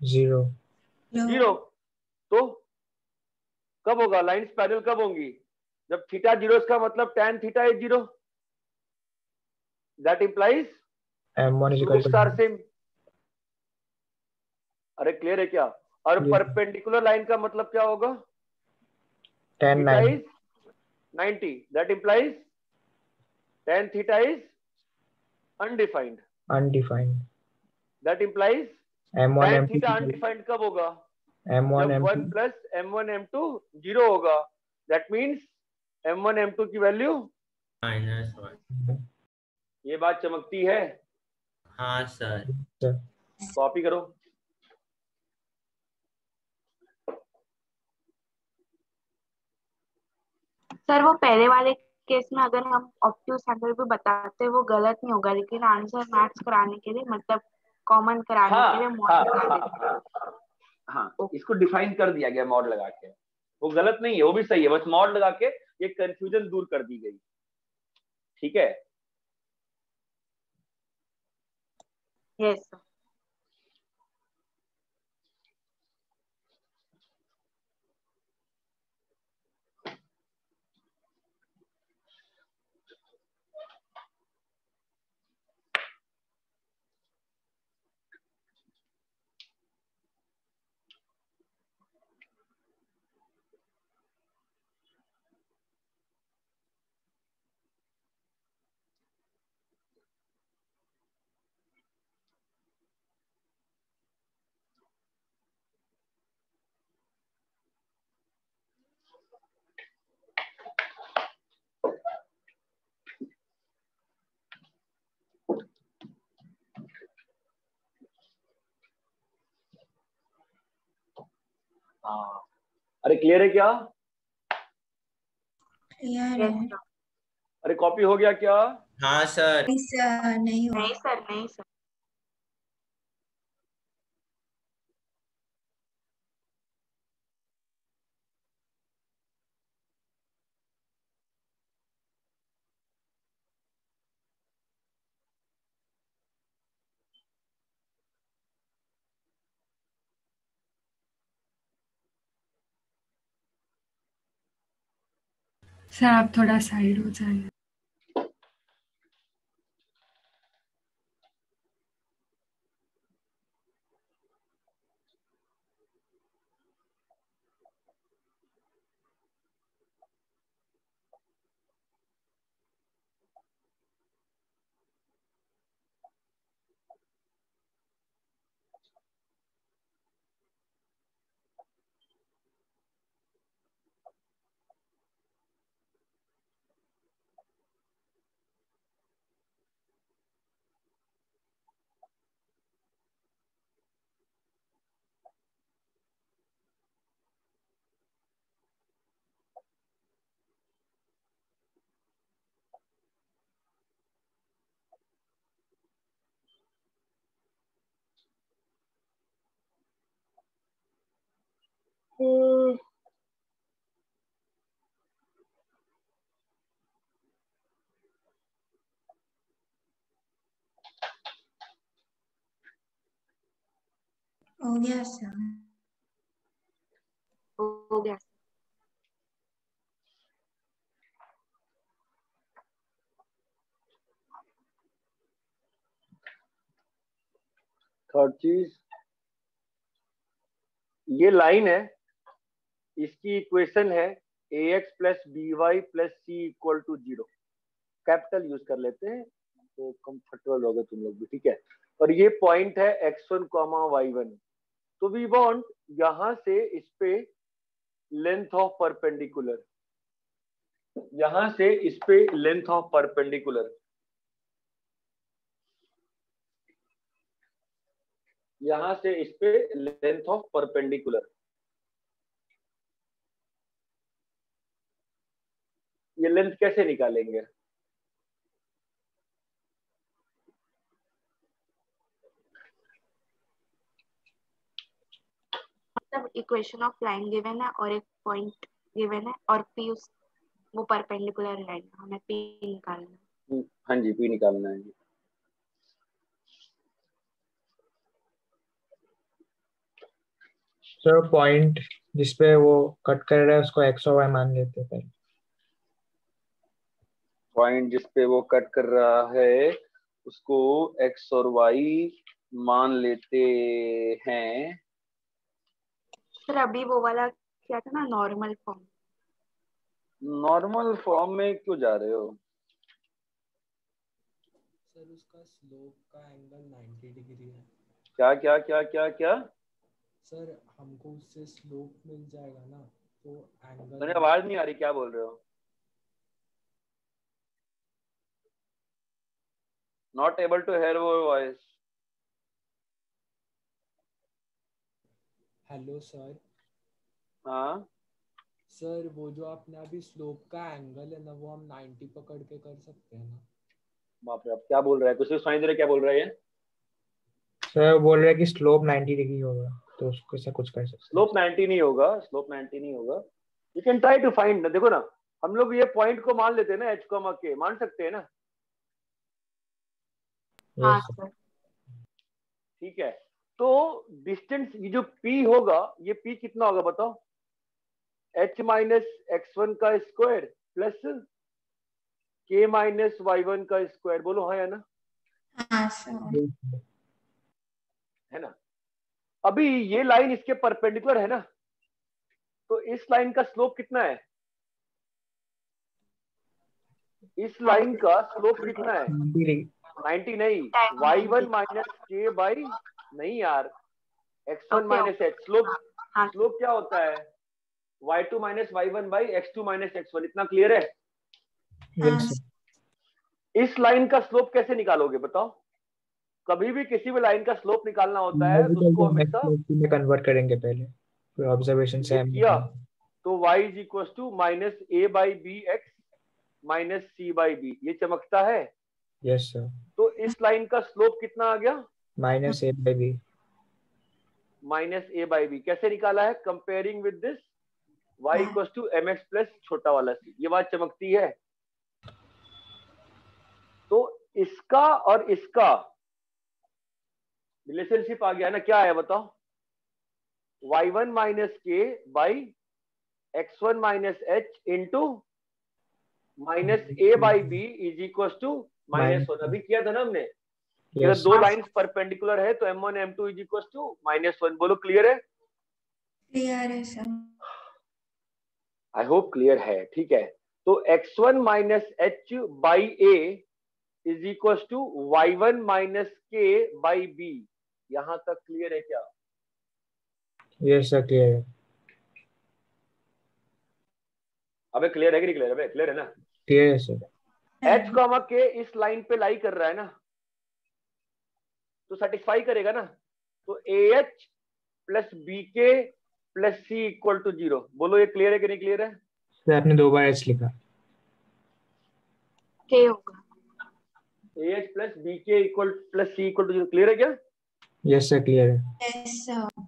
0। 0। तो कब होगा लाइंस पैरेलल? कब होंगी? जब थीटा 0, इसका मतलब tan थीटा is 0। That implies m1 slopes are same. अरे क्लियर है क्या? और परपेंडिकुलर लाइन का मतलब क्या होगा? tan theta 9 is 90। That implies tan थीटा is undefined. undefined। That implies m1 tan m2 theta undefined कब होगा? m1 जब 1 m2 प्लस m1 m2 0 होगा। दैट मीन्स m1 m2 की वैल्यू -1। ये बात चमकती है। हाँ सर। कॉपी करो। सर वो पहले वाले केस में अगर हम ऑब्ट्यूज एंगल भी बताते वो गलत नहीं होगा, लेकिन आंसर मैच कराने के लिए मतलब कॉमन कराने के लिए मॉड लगा देते हैं। हाँ, इसको डिफाइन कर दिया गया मॉड लगा के। वो गलत नहीं है, वो भी सही है, बस मॉड लगा के ये कंफ्यूजन दूर कर दी गई। ठीक है। Yes sir. हाँ, अरे क्लियर है क्या? क्लियर यस है। सर। अरे कॉपी हो गया क्या? हाँ सर। नहीं सर, नहीं हुआ। नहीं सर, नहीं सर। सर आप थोड़ा साइड हो जाइए। हो गया सर। हो गया सर। थर्ड चीज, ये लाइन है, इसकी इक्वेशन है ax plus B Y plus C equal to 0। Capital use कर लेते हैं तो कंफर्टेबल होगा तुम लोग भी, ठीक है। और ये पॉइंट है x1 y1। तो वी वांट यहां से इस पे लेंथ ऑफ परपेंडिकुलर, यहां से इस पे लेंथ ऑफ परपेंडिकुलर, यहां से इस पे लेंथ ऑफ परपेंडिकुलर। ये लेंथ कैसे निकालेंगे? मतलब इक्वेशन ऑफ लाइन गिवन है और एक पॉइंट गिवन है और पी उस वो परपेंडिकुलर लाइन है, हमें पी निकालना है। हाँ जी, पी निकालना है। सर पॉइंट जिसपे वो कट कर रहा है उसको एक्स और वाई मान लेते हैं पहले। पॉइंट जिसपे वो कट कर रहा है उसको एक्स और वाई मान लेते हैं। सर अभी वो वाला क्या था ना, नॉर्मल फॉर्म। नॉर्मल फॉर्म में क्यों जा रहे हो? सर उसका स्लोप का एंगल 90 डिग्री है। क्या क्या क्या क्या क्या? सर हमको उससे स्लोप मिल जाएगा ना, तो मेरी एंगल। आवाज नहीं आ रही, क्या बोल रहे हो? Not able to hear your voice. Hello sir. हाँ सर वो जो आपने अभी स्लोप का एंगल है ना, वो हम 90 पकड़ के कर सकते हैं ना? बाप रे, अब क्या बोल रहा है? कुछ सुनाई दे रहा है? क्या बोल रहा है ये? सर बोल रहे हैं कि स्लोप 90 डिग्री होगा तो उसको ऐसा कुछ कर सकते हैं। स्लोप 90 नहीं होगा, स्लोप 90 नहीं होगा। You can try to find. देखो ना, हम लोग ये पॉइंट को मान लेते हैं ना, एच कॉमा के मान सकते हैं ना। हाँ यस सर। ठीक है, तो डिस्टेंस ये जो p होगा, ये p कितना होगा बताओ? h माइनस x1 का square plus k minus y1 का स्क्वायर। बोलो हाँ या ना? हाँ सर। है ना? अभी ये लाइन इसके परपेंडिकुलर है ना, तो इस लाइन का स्लोप कितना है? इस लाइन का स्लोप कितना है? 90 नहीं, y1 माइनस k बाई, नहीं यार, x1 माइनस h। स्लोप हाँ स्लोप क्या होता है? y2 minus y1 by x2 minus x1। इतना क्लियर है? हाँ यस इस लाइन का स्लोप कैसे निकालोगे बताओ? कभी भी किसी भी लाइन का स्लोप निकालना होता है लॉजिकल उसको को हमेशा, में कन्वर्ट करेंगे पहले, फिर ऑब्जर्वेशन से ये हम किया तो y is equal to minus A by B X minus C by B. ये चमकता है? Yes sir. तो इस लाइन का स्लोप कितना आ गया? Minus A by B. Minus A by B. कैसे निकाला है? Comparing with this y equal to M x plus छोटा वाला c। ये बात चमकती है। तो इसका और इसका रिलेशनशिप आ गया ना? क्या है बताओ? y1 minus K by x1 minus H into minus A by B is equal to minus one. अभी किया था ना हमने? यस दो लाइंस परपेंडिकुलर है तो m1 m2 is equal to minus one. बोलो क्लियर है? क्लियर है सर। आई होप क्लियर है। ठीक है, तो x1 minus H by A is equal to y1 minus K by B. यहां तक क्लियर है क्या? यस सर क्लियर है। अबे क्लियर है कि नहीं क्लियर? अबे क्लियर है ना? क्लियर है सर। h कॉमा के इस लाइन पे लाई कर रहा है ना, तो सेटिस्फाई करेगा ना? तो AH प्लस बी के प्लस सी इक्वल टू 0। बोलो ये क्लियर है कि नहीं क्लियर है? सर आपने 2 बार एच लिखा। के होगा। AH plus B K equal plus C equal to 0। Clear है क्या? यस सर क्लियर है। Yes sir.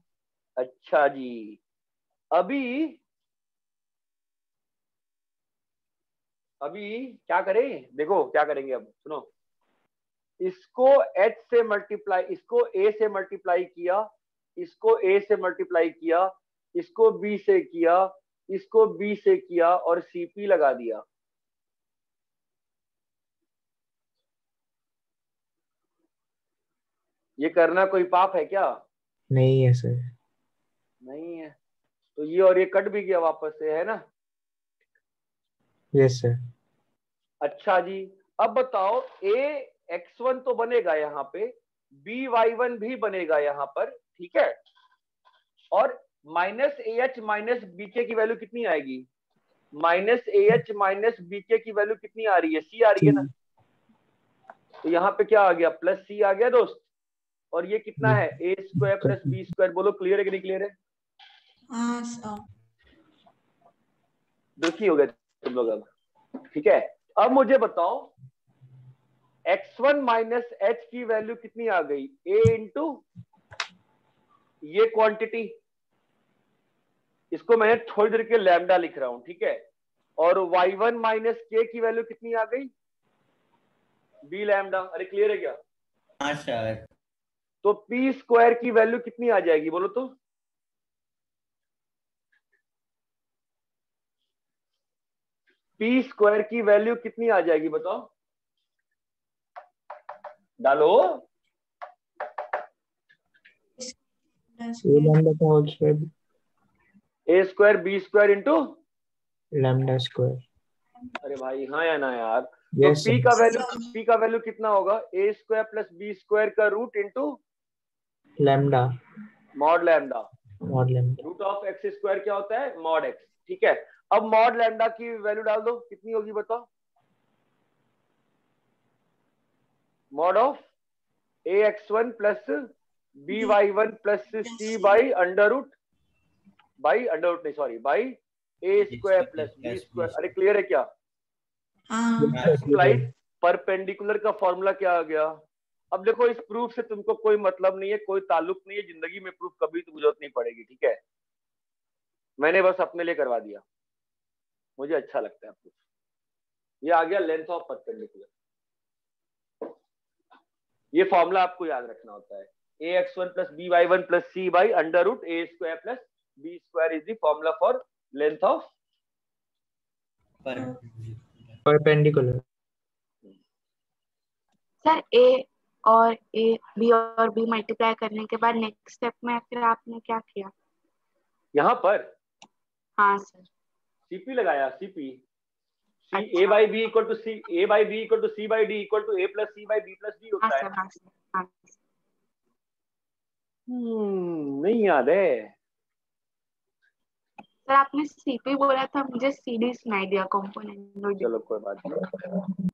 अच्छा जी, अभी क्या करें? देखो क्या करेंगे अब, सुनो। इसको h से मल्टीप्लाई, इसको a से मल्टीप्लाई किया, इसको a से मल्टीप्लाई किया, इसको b से किया, इसको b से किया और cp लगा दिया। ये करना कोई पाप है क्या? नहीं है सर। नहीं है। तो ये और ये कट भी गया वापस से, है ना? Yes sir. अच्छा जी, अब बताओ a x1 तो बनेगा यहाँ पे, b y1 भी बनेगा यहाँ पर, ठीक है? और माइनस AH माइनस BK की वैल्यू कितनी आएगी? माइनस AH माइनस BK की वैल्यू कितनी आ रही है? C आ रही है ना? तो यहाँ पे क्या आ गया? प्लस C आ गया दोस्त। और ये कितना है? a square plus B square. बोलो क्लियर है कि नहीं क्लियर है? हाँ सर। दुखी हो गए तुम लोग अब, ठीक है? अब मुझे बताओ x1 माइनस h की वैल्यू कितनी आ गई? a इंटू ये क्वांटिटी, इसको मैंने थोड़ी देर के लैम्डा लिख रहा हूं, ठीक है? और y1 माइनस k की वैल्यू कितनी आ गई? b lambda. अरे क्लियर है क्या? हाँ सर। तो p स्क्वायर की वैल्यू कितनी आ जाएगी? बोलो तो। p स्क्वायर की वैल्यू कितनी आ जाएगी बताओ? डालो। ए लैम्डा का whole square a square b square into lambda square. अरे भाई हाँ या ना यार? तो यस p सर। का वैल्यू कितना होगा? a square plus b square का root into lambda. Mod lambda. Mod lambda. Root of x square क्या होता है? मॉड एक्स, ठीक है? अब मॉड लैम्डा की वैल्यू डाल दो, कितनी होगी बताओ? Mod of ax1 plus by1 plus c by under root नहीं sorry by a square plus b square. अरे क्लियर है क्या? हाँ। स्लाइड परपेंडिकुलर का फॉर्मूला क्या आ गया? अब देखो इस प्रूफ से तुमको कोई मतलब नहीं है, कोई ताल्लुक नहीं है, जिंदगी में प्रूफ कभी तुमको जरूरत नहीं पड़ेगी, ठीक है? मैंने बस अपने लिए करवा दिया, मुझे अच्छा लगता है प्रूफ। ये आ गया लेंथ ऑफ परपेंडिकुलर। ये फॉर्मूला आपको याद रखना होता है। ax1 plus by1 plus c by under root a square plus b square is the formula for length of perpendicular. Sir B और बी मल्टीप्लाई करने के बाद नेक्स्ट स्टेप में फिर आपने क्या किया? यहाँ पर हाँ सर। cp लगाया। cp c अच्छा। a by B equal to c a by B equal to c by D equal to a plus c by b plus d हाँ होता है सर। ना? हाँ सर। हाँ सर। नहीं याद है। सर आपने सीपी बोला था, मुझे सीडी सुनाई दिया, कंपोनेंट। चलो कोई बात नहीं।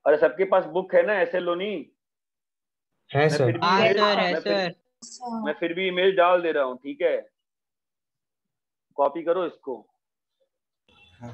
अरे सबके पास बुक है ना ऐसे लोनी? है मैं सर। फिर भी हाँ इमेज सर, है सर। मैं फिर भी इमेज डाल दे रहा हूँ, ठीक है? कॉपी करो इसको। हाँ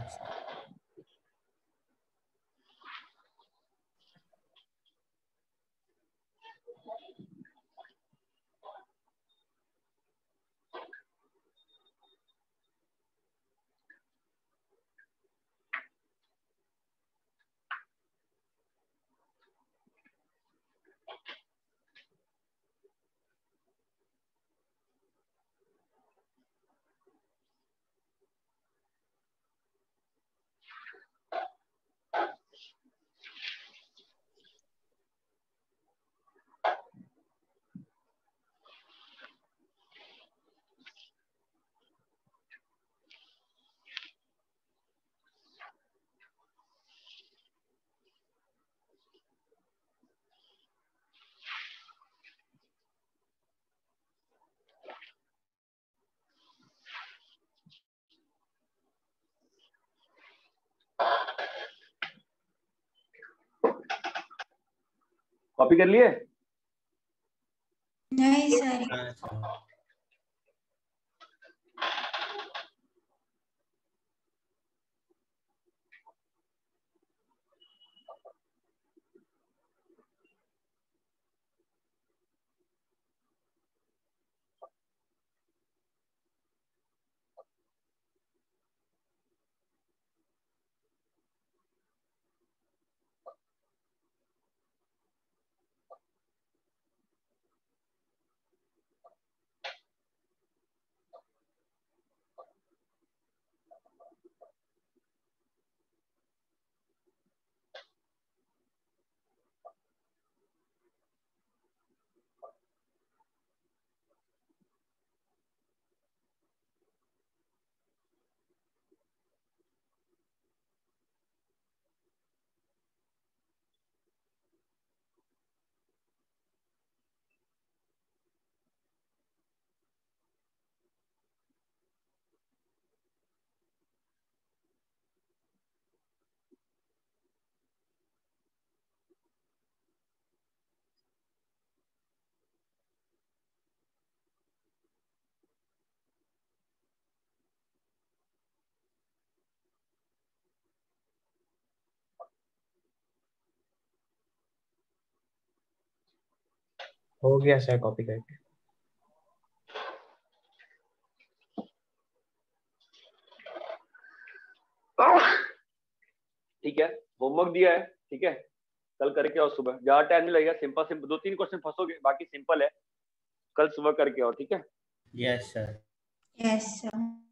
कॉपी कर लिए? नहीं सर। हाँ सर। हो गया सर कॉपी करके। ठीक है, होमवर्क दिया है, ठीक है? कल करके आओ सुबह, ज्यादा टाइम नहीं लगेगा। सिंपल सिंपल 2-3 क्वेश्चन फंसोगे, बाकी सिंपल है। कल सुबह करके आओ, ठीक है? Yes sir. Yes sir.